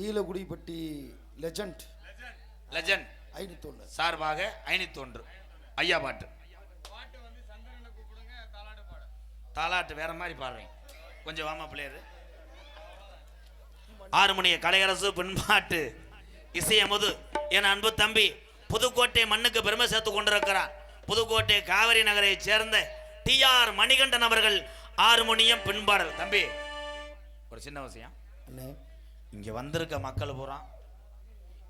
ஈலகுடிப்பட்டி லெஜண்ட் லெஜண்ட் 501 சார்பாக 501 ஐயா பாட்டு. தாலாட்டு வேற மாதிரி பாடுறேன். கொஞ்சம் வாமா பிள்ளையர். ஹார்மோனிய கலையரசு பின்பாட்டு இசையமுது என் அன்பு தம்பி புதுக்கோட்டை மண்ணுக்கு பெருமை சேர்த்து கொண்டிருக்கிறார். புதுக்கோட்டை காவிரி நகரை சேர்ந்த TR மணிகண்டன் அவர்கள் ஹார்மோனியம் பின்பாடல். தம்பி ஒரு சின்ன விஷயம். இங்க வந்திருக்க மக்கள் பூரா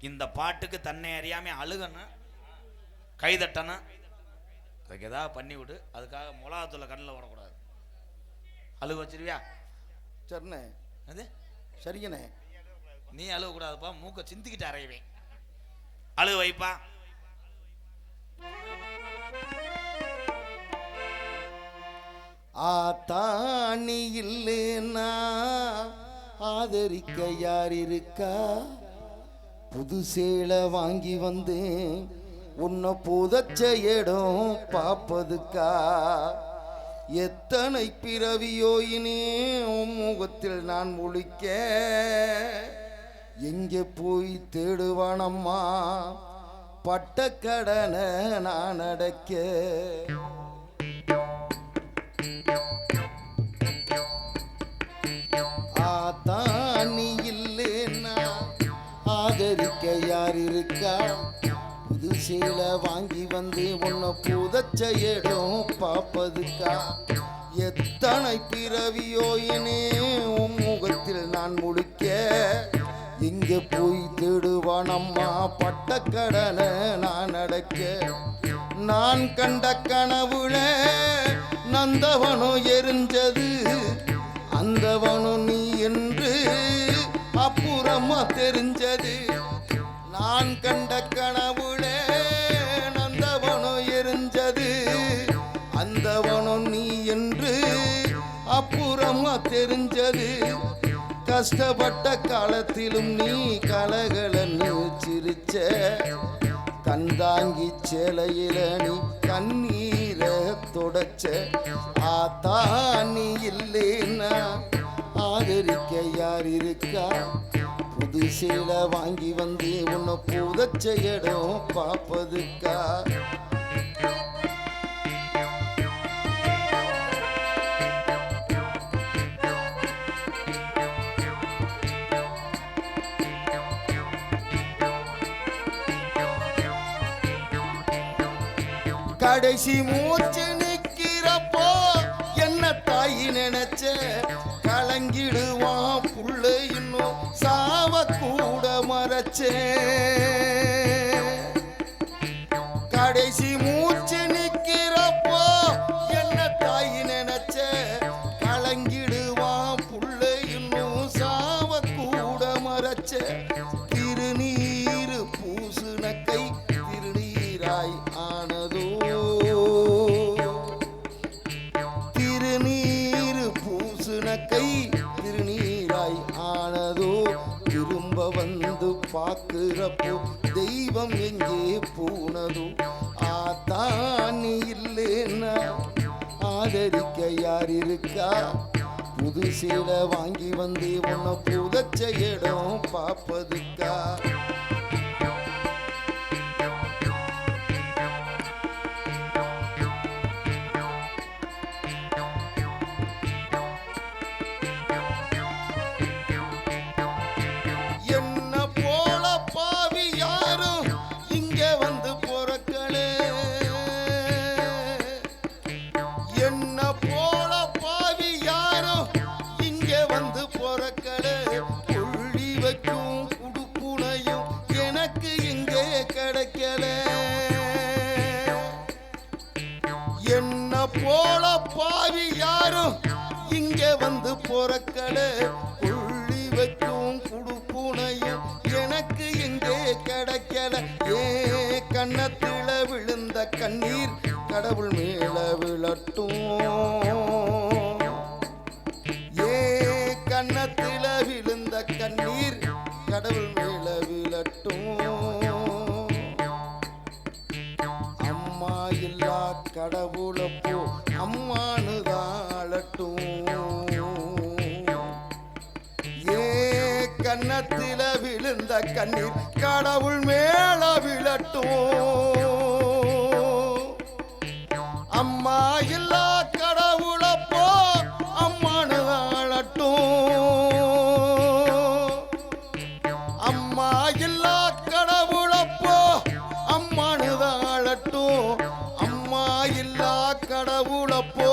இந்த பாட்டுக்கு தன்னை அறியாம அழுகணும், கைதட்டணும். அதுக்கு ஏதாவது பண்ணி விடு. அதுக்காக மிளகாத்தூள கண்ணில் விடக்கூடாது. அழுக வச்சிருவியா? சரிண்ணே. அது சரிங்கண்ணே. நீ அழுக கூடாதுப்பா, மூக்க சிந்திக்கிட்டு அறையவேன். அழுக வைப்பா. ஆத்தாணி இல்லைன்னா ஆதரிக்க யார் இருக்கா? புது சேலை வாங்கி வந்தேன் உன்னை புதச்ச இடம் பாப்பதுக்கா? எத்தனை பிறவியோ இனி உன் முகத்தில் நான் முழிக்க, எங்கே போய் தேடுவானம்மா பட்ட கடனை நான் அடைக்க? ஆத்தாணி இல்லைன்னா ஆதரிக்க யார் இருக்கா? புது சேலை வாங்கி வந்து உன்னை புதச்ச இடம் பாப்பதுக்கா? எத்தனை பிறவியோ இனே உன் முகத்தில் நான் முழிக்க, எங்கே போய் தேடுவானம்மா பட்ட கடனை நான் அடைக்க? நான் கண்ட கனவுல நந்தவனம் எரிஞ்சது, அந்தவனும் நீ என்று அப்புறமா தெரிஞ்சது. நான் கண்ட கனவுல நந்தவனம் எரிஞ்சது, அந்தவனும் நீ என்று அப்புறமா தெரிஞ்சது. கஷ்டப்பட்ட காலத்திலும் நீ கலகலன்னு சிரிச்ச, கந்தாங்கி சேலையில நீ கண்ணீரை தொடச்ச. ஆத்தாணி இல்லைன்னா ஆதரிக்க யார் இருக்கா? புது சேலை வாங்கி வந்து உன்னை புதச்ச இடம் பாப்பதுக்கா? கடைசி மூச்சு நிக்கிறப்போ என்ன தாயி நினைச்ச கலங்கிடுவான் புள்ள இன்னும் சாவ கூட மறைச்சே கடைசி மூச்சு நிக்கிறப்போ என்ன தாயி நினைச்ச கலங்கிடுவான் புள்ள இன்னும் சாவ கூட மறைச்ச திருநீரு பூசுன கை திருநீராய் ஆனதோ திருநீரு பூசுன கை திருநீராய் ஆனதோ திரும்ப வந்து பார்க்கிறப்போ தெய்வம் எங்கே போனதோ ஆத்தானி இல்லைன்னா ஆதரிக்க யார் இருக்கா புது சீலை வாங்கி வந்து உன்னை புதச்ச இடம் பார்ப்பதுக்கா என்ன போல பாவி யாரும் இங்க வந்து பொறக்கலே என்ன போல பாவி யாரும் இங்க வந்து பொறக்கலே கொள்ளி வைக்கும் குடுப்புனையும் எனக்கு இங்கே கிடைக்கல என்ன போல பாவி யாரும் இங்க வந்து பொறக்கல கொள்ளி வைக்கும் குடுப்புனையும் எனக்கு இங்கே கிடைக்கல ஏ கன்னத்தில விழுந்த கண்ணீர் கடவுள் மேல விழட்டும் ஏ கன்னத்தில விழுந்த கண்ணீர் கடவுள் மேல விழட்டும் அம்மா இல்லா கடவுளப்போ அம்மானுதாளட்டும் ஏ கன்னத்தில விழுந்த கண்ணீர் கடவுள் மேல விழட்டும் அம்மா இல்லா கடவுளப்போ அம்மானுதாளட்டும் அம்மா இல்லா கடவுளப்போ அம்மானுதாளட்டும் அம்மா இல்லா கடவுளப்போ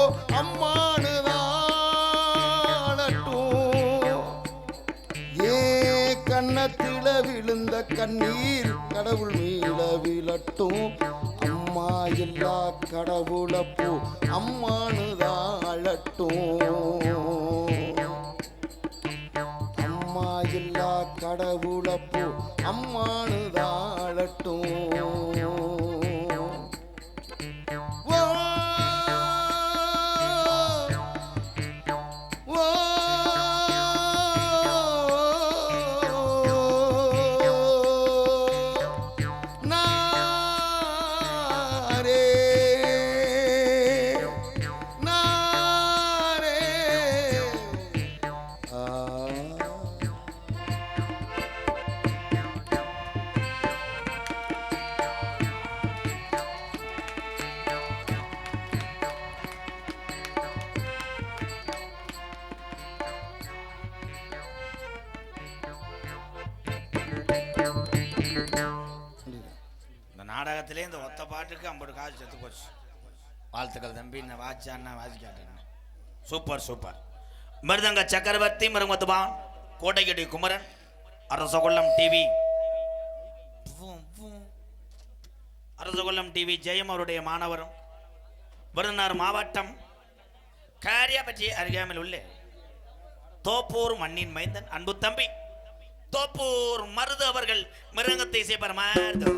அம்மானுதாளட்டும் ஏ கன்னத்தில விழுந்த கண்ணீர் கடவுள் மேல விழட்டும் அம்மா இல்லா கடவுளப்போ அம்மானுதாளட்டும் அம்மா இல்லா கடவுளப்போ அம்மானுதாளட்டும் ஓ, ஓ, நாரே, நாரே, ஆ. இந்த நாடகத்திலே இந்த ஒத்த பாட்டுக்கு 50 காசு செத்து போச்சு. வாழ்த்துக்கள் தம்பி. இந்த வாட்சி அண்ணா வாசி காட்டுறேன். Super super. மிருதங்க சக்கரவர்த்தி மருங்கத்துபான் கோட்டைக்கடி குமரன் அரசகுள்ளம் டிவி அரசகுள்ளம் டிவி ஜெயம் அவருடைய மாணவரும் விருதுநகர் மாவட்டம் காரியாபட்டி அருகாமையில் உள்ள தோப்பூர் மண்ணின் மைந்தன் அன்பு தம்பி தோப்பூர் மருது அவர்கள் மிருதங்கத்தை இசைப்பர் மாதிரி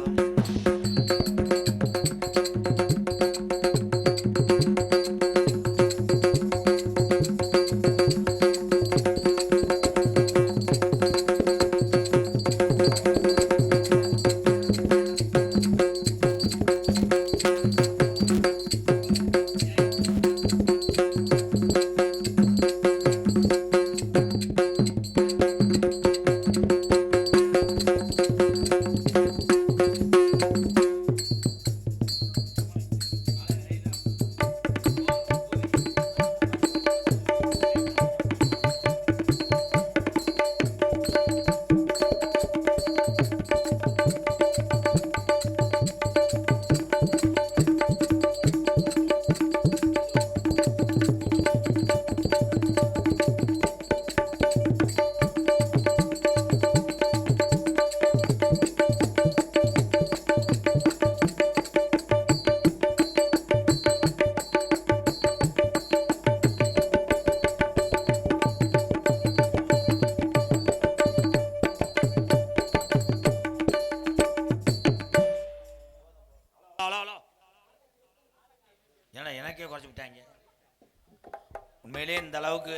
உண்மையிலே இந்த அளவுக்கு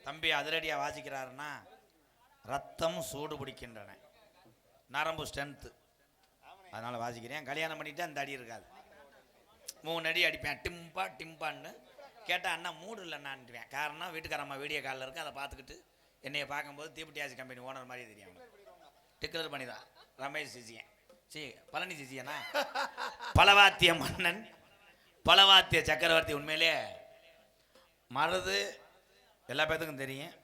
தம்பி அதிரடியாக வாசிக்கிறாருன்னா ரத்தம் சூடு பிடிக்கின்றன, நரம்பு ஸ்ட்ரென்த்து, அதனால் வாசிக்கிறேன். கல்யாணம் பண்ணிவிட்டு அந்த அடி இருக்காது. 3 அடி அடிப்பேன் டிம்பா டிம்பான்னு. கேட்டால் அண்ணா மூடு இல்லைன்னான்ட்டுவேன். காரணம் வீட்டுக்காரம்மா வீடியோ காலில் இருக்கு, அதை பார்த்துக்கிட்டு என்னையை பார்க்கும்போது தீபட்டியாசி கம்பெனி ஓனர் மாதிரி தெரியும். டிக்ளர் பண்ணிதான் ரமேஷ் சிசியன், பழனி சிசியனா, பலவாத்திய மன்னன், பலவாத்திய சக்கரவர்த்தி. உண்மையிலே மருது எல்லா பேத்துக்கும் தெரியும்.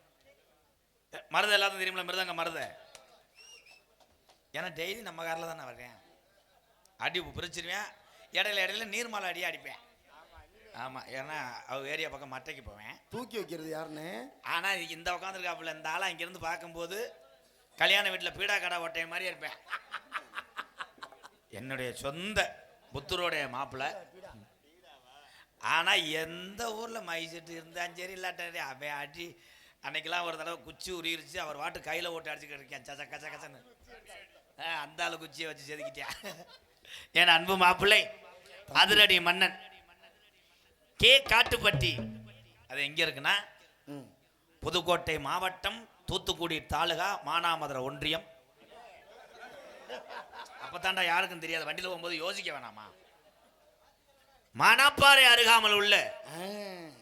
மருது எல்லாத்துக்கும் தெரியுமில்ல, மிருதங்க மருதை. ஏன்னா டெய்லி நம்ம காரில் தான் நான் வர்றேன். அடி பிரிச்சிருவேன். இடையில நீர்மலை அடியே அடிப்பேன். ஆமாம், ஏன்னா அவ ஏரியா பக்கம் மட்டைக்கு போவேன். தூக்கி வைக்கிறது யாருன்னு. ஆனால் இந்த உட்காந்துருக்காப்புல இந்த ஆளை இங்கேருந்து பார்க்கும்போது கல்யாண வீட்டில் பீடா கடை ஓட்டைய மாதிரி இருப்பேன். என்னுடைய சொந்த புத்தருடைய மாப்பிள்ளை. ஆனால் எந்த ஊரில் மைசெட்டு இருந்தாலும் சரி இல்லாட்டி அவன் அடி. அன்னைக்கெல்லாம் ஒரு தடவை குச்சி உரிச்சு அவர் வாட்டு கையில் ஓட்டு அடிச்சுக்கிட்டு இருக்கேன். சச்ச கச்ச கச்சன்னு அந்த ஆளு குச்சியை வச்சு செதுக்கிட்டேன். என் அன்பு மாப்பிள்ளை அதிரடி மன்னன் கே காட்டுப்பட்டி. அது எங்கே இருக்குன்னா புதுக்கோட்டை மாவட்டம், தூத்துக்குடி தாலுகா, மானாமதுரை ஒன்றியம். அப்பதாண்டா யாருக்கும் தெரியாது, வண்டியில் போகும்போது யோசிக்க வேணாமா. மணப்பாறை அருகாமல் உள்ள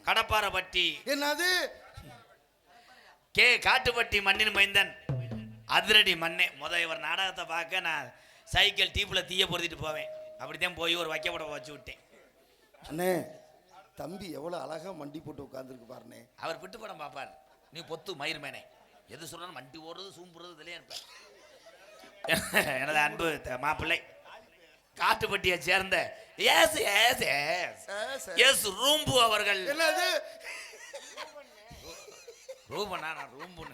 கடப்பாறைப்பட்டி. என்னது? கே காட்டுப்பட்டி மண்ணின் மைந்தன் அதிரடி மண்ணே. இவர் நாடகத்தை பார்க்க நான் சைக்கிள் டீப்பில் தீய பொருத்திட்டு போவேன். அப்படித்தான் போய் ஒரு வைக்கப்பட வச்சு விட்டேன். அண்ணே, தம்பி எவ்வளோ அழகா மண்டி போட்டு உட்காந்துருக்கு பாருண்ணே. அவர் பிட்டு படம் பார்ப்பார். நீ பொத்து மயிர் மேனே எது சொல்றாலும் வண்டி ஓடுறது சூம்புறது இதுலேயே இருப்பேன். எனது அன்பு மாப்பிள்ளை காட்டுப்பட்டியை சேர்ந்த எஸ் ரூம்பு அவர்கள். என்னது ரூபனா? ரூம்பு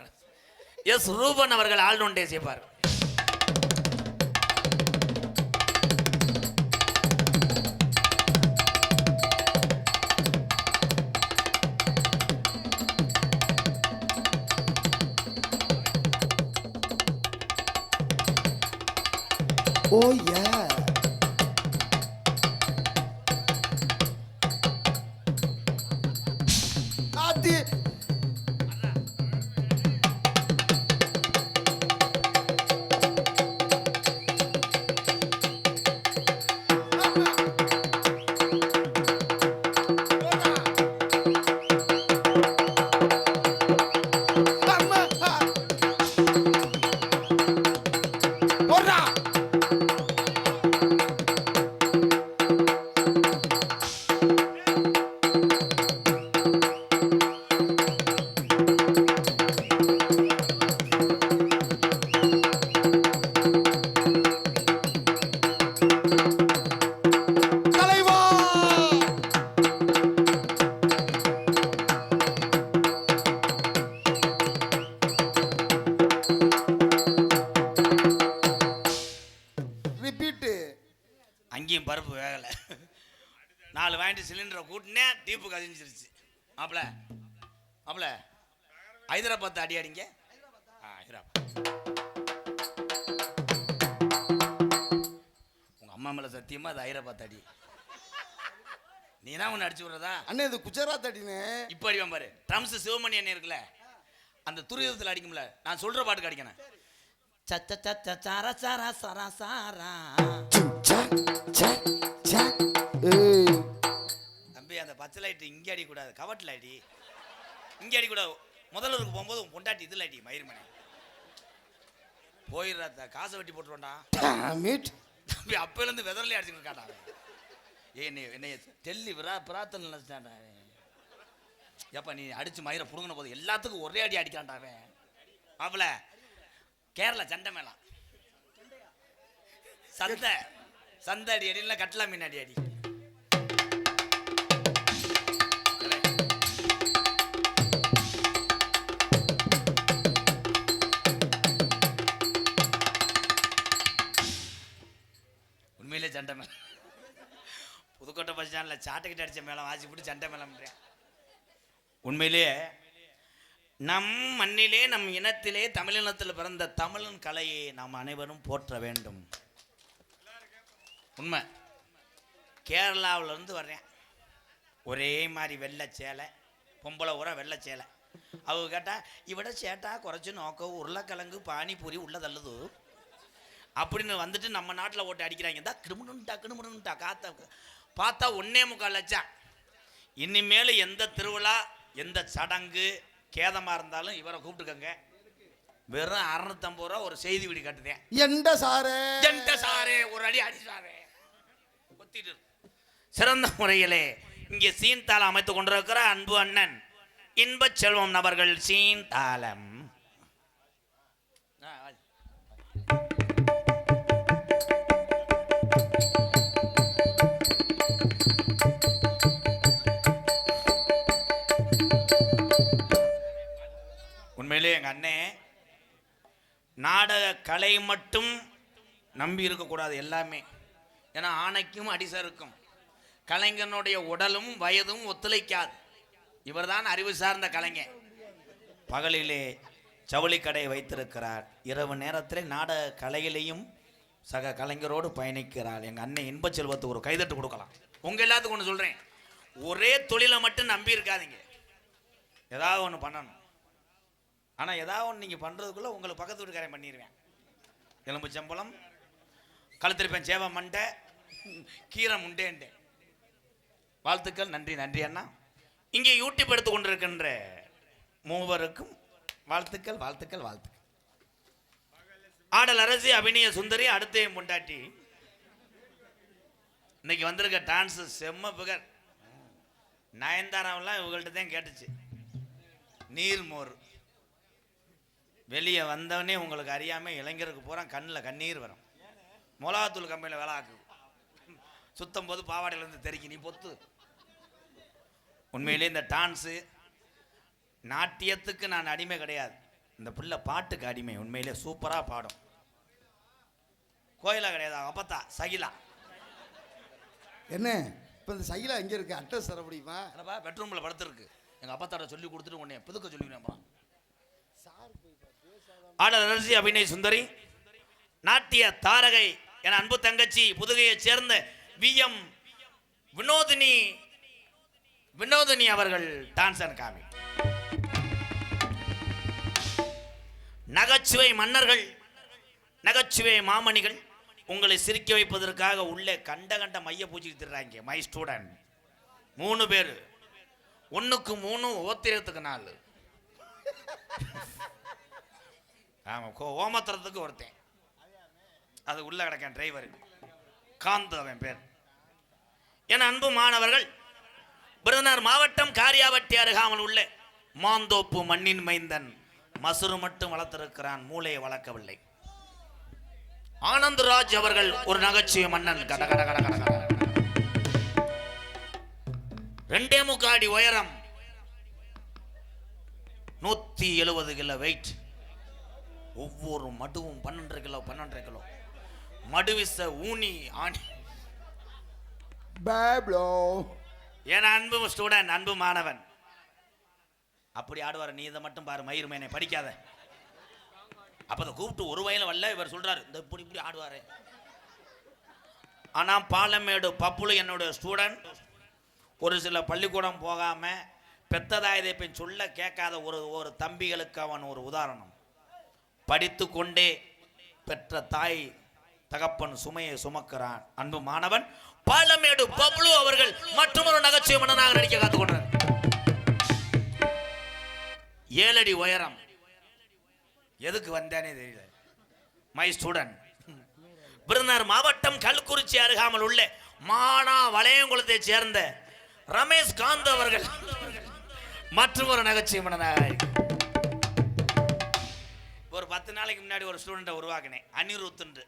எஸ் ரூபன் அவர்கள் ஆழ்நொண்டே செய்வார். Oh yeah. Adi. அங்கேயும் பருப்பு வேகலை. 4 வாங்கிட்டு சிலிண்டரை கூட்டினேன், டீப்பு கதிஞ்சிருச்சு. மாப்பிள்ள ஹைதராபாத் அடி அடிங்க. உங்க அம்மா மேல சத்தியமா அது ஹைதராபாத் அடி. நீ தான் ஒன்று அடிச்சு விடுறதா? அண்ணே இது குஜராத் அடினே. இப்போ அடிவான் பாரு. ட்ரம்ஸ் சிவமணி அண்ணன் இருக்குல்ல, அந்த துரிதத்தில் அடிக்கும்ல, நான் சொல்ற பாட்டுக்கு அடிக்கணும். தம்பி அந்த பச்சை லைட்டு இங்கே அடிக்கூடாது, கவட்டில் அடி. இங்கே அடிக்கூடாது. முதல்வருக்கு போகும்போது உன் பொண்டாட்டி இதில் அடி, மயிர்மனை போயிடுறா, காசை வெட்டி போட்டுருவோண்டா. தம்பி அப்போலேருந்து வெதர்லேயே அடிச்சுட்டு இருக்காண்டா. என்னைய டெல்லி பிராத்தல் நினைச்சிட்டாண்டா. ஏப்பா நீ அடிச்சு மயிரை புடுங்கின போது எல்லாத்துக்கும் ஒரே அடி அடிக்கிறான்டாவே. மாப்பிள்ள கேரளா சண்டை மேலாம் சந்தை அடி அடி இல்லை, கட்டலா மீன் அடி அடி. உண்மையிலே சண்டை மேலம். புதுக்கோட்டை பஸ் ஸ்டாண்டில் சாட்டைக்கிட்ட அடித்த மேலம் வாசி போட்டு சண்டை மேலம். உண்மையிலேயே நம் மண்ணிலே, நம் இனத்திலே, தமிழினத்தில் பிறந்த தமிழன் கலையை நாம் அனைவரும் போற்ற வேண்டும். உண்மை. கேரளாவிலேருந்து வர்றேன், ஒரே மாதிரி வெள்ளை சேலை, பொம்பளை ஊரா வெள்ளை சேலை. அவங்க கேட்டா இவிட சேட்டா குறைச்சி நோக்க உருளைக்கிழங்கு பானிபூரி உள்ள தள்ளுது அப்படின்னு வந்துட்டு நம்ம நாட்டில் ஓட்டு அடிக்கிறாங்க. தான் கிடுமுனுட்டா காத்த பார்த்தா 1.25 லட்சம். இனிமேல் எந்த திருவிழா எந்த சடங்கு கேதமாக இருந்தாலும் இவரை கூப்பிட்டுக்கங்க. வெறும் 650 ரூபா ஒரு செய்தி வீடு கட்டுதேன். எந்த சாரே ஒரு அடி சாரே கொத்திட்டு சிறந்த முறையிலே இங்கே சீன்தாளம் அமைத்து கொண்டிருக்கிற அன்பு அண்ணன் இன்பச் செல்வம் நபர்கள் சீன்தாளம். உண்மையிலே எங்க அண்ணே நாடக கலை மட்டும் நம்பி இருக்கக்கூடாது எல்லாமே. ஏன்னா ஆணைக்கும் அடிசருக்கும் கலைஞனுடைய உடலும் வயதும் ஒத்துழைக்காது. இவர்தான் அறிவு சார்ந்த கலைஞர். பகலிலே ஜவுளி கடை வைத்திருக்கிறார், இரவு நேரத்தில் நாடக கலையிலையும் சக கலைஞரோடு பயணிக்கிறார். எங்கள் அண்ணன் இன்பச் செல்வத்துக்கு ஒரு கைதட்டு கொடுக்கலாம். உங்கள் எல்லாத்துக்கும் ஒன்று சொல்கிறேன், ஒரே தொழிலை மட்டும் நம்பி இருக்காதீங்க, ஏதாவது ஒன்று பண்ணணும். ஆனால் ஏதாவது ஒன்று நீங்கள் பண்ணுறதுக்குள்ளே உங்களுக்கு பக்கத்து வீட்டுக்காரன் பண்ணிடுவேன். எலும்பு சம்பளம் கழுத்திருப்பேன் சேவை மண்டை கீரை முண்டேன்ட்டேன். வாழ்த்துக்கள், நன்றி நன்றி அண்ணா. இங்கே யூடியூப் எடுத்து கொண்டிருக்கின்ற மூவருக்கும் வாழ்த்துக்கள் வாழ்த்துக்கள் வாழ்த்துக்கள். ஆடல் அரசி அபிநய சுந்தரி அடுத்த முண்டாட்டி இன்னைக்கு வந்திருக்க டான்ஸ் செம்ம புகர். நயன்தாராவெல்லாம் இவங்கள்ட்ட தான் கேட்டுச்சு. நீர்மோர் வெளியே வந்தவனே உங்களுக்கு அறியாமல் இளைஞருக்கு போகிறான் கண்ணில் கண்ணீர் வரும். மிளகாத்தூள் கம்பெனியில் வேலை ஆக்கு சுத்தம் போது பாவாடையிலேருந்து தெரிக்கி நீ பொத்து. உண்மையிலே இந்த டான்ஸு நாட்டியத்துக்கு நான் அடிமை கிடையாது, இந்த பிள்ளை பாட்டுக்கு அடிமை. உண்மையிலே சூப்பராக பாடும். கோயிலா கிடையாது, அப்பத்தா சகிலா. என்ன இப்போ இந்த சகிலா எங்கே இருக்கு? அட்ரஸ் தர முடியுமா? என்னப்பா பெட்ரூமில் படுத்துருக்கு. எங்கள் அப்பத்தாட்ட சொல்லி கொடுத்துட்டு உடனே புதுக்க சொல்லிவிடுவேன். ஆடல் அரசி அபிநய சுந்தரி நாட்டிய தாரகை என அன்பு தங்கச்சி புதுகையை சேர்ந்த விஎம் வினோதினி அவர்கள் டான்ஸ் அண்ட் காமி. நகைச்சுவை மன்னர்கள், நகைச்சுவை மாமணிகள் உங்களை சிரிக்க வைப்பதற்காக உள்ளே கண்ட மைய பூச்சிக்கு திடுறாங்க. மை ஸ்டூடெண்ட் 3 பேர், 1க்கு 3 ஓத்திரத்துக்கு 4. ஆமாம், ஓமத்திரத்துக்கு ஒருத்தன், அது உள்ள கிடக்கேன் டிரைவர் காந்து அவன் பேர். என அன்பு மாணவர்கள், விருதுநகர் மாவட்டம் காரியாவட்டி அருகாமல் உள்ள மாந்தோப்பு மண்ணின் மைந்தன் மசுறு மட்டும் வளர்த்திருக்கிறான், மூளையை வளர்க்கவில்லை. ஆனந்தராஜ் அவர்கள் ஒரு நகைச்சுவை மன்னன். கட கட கட கட கட 2.25 அடி உயரம், 170 கிலோ வெயிட். ஒவ்வொரு மடுவும் 12 கிலோ. மடுவிச ஊனி ஆணி. என் அன்பு ஸ்டூடெண்ட், அன்பு மாணவன் அப்படி ஆடுவார். நீ இதை மட்டும் பாரு, மயிர் மேனை படிக்காத. அப்போ அதை கூப்பிட்டு ஒரு வயல வரல, இவர் சொல்றாரு இந்த இப்படி ஆடுவாரு. ஆனால் பாலமேடு பப்புலு என்னோட ஸ்டூடெண்ட், ஒரு சில பள்ளிக்கூடம் போகாம பெத்ததாயதை போய் சொல்ல கேட்காத ஒரு தம்பிகளுக்கு அவன் ஒரு உதாரணம். படித்து கொண்டே பெற்ற தாய் தகப்பன் சுமையை சுமக்கிறான். அன்பு மாணவன் பாலமேடு பப்ளு அவர்கள் மற்றொரு நகைச்சுவை மன்னனாக நடிக்க காத்துக்கொண்டார். 7 அடி உயரம். எதுக்கு வந்தானே தெரியல. மை ஸ்டூடெண்ட், விருதுநகர் மாவட்டம் கல்குறிச்சி அருகாமல் உள்ள மானா வளையங்குளத்தை சேர்ந்த ரமேஷ் காந்த் அவர்கள் மற்றொரு நகைச்சுவை மன்னனாக. ஒரு 10 நாளைக்கு முன்னாடி ஒரு ஸ்டூடெண்ட்டை உருவாக்கினேன், அனிருத்துன்று.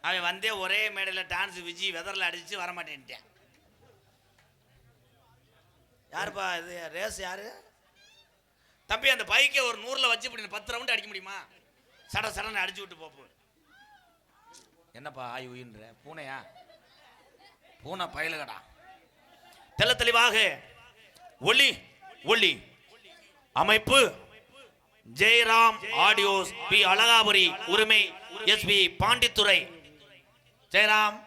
அவன் வந்தே ஒரே மேடையில் டான்ஸ் விஜய் வெதரில் அடிச்சு வரமாட்டேன்ட்டேன். யாருப்பா இது ரேஸ் யாரு தம்பி? அந்த பைக்கை ஒரு 100ல் வச்சு இப்படி 10 ரவுண்டு அடிக்க முடியுமா? சடன்னு அடிச்சு விட்டு போப்போம். என்னப்பா ஆயுன்ற பூனையா? பூனை பயலுகடா. தெளிவாக ஒளி அமைப்பு ஜெயராம் ஆடியோஸ், பி அழகாபுரி உரிமை, எஸ்பி பாண்டித்துறை. ஜெயராம்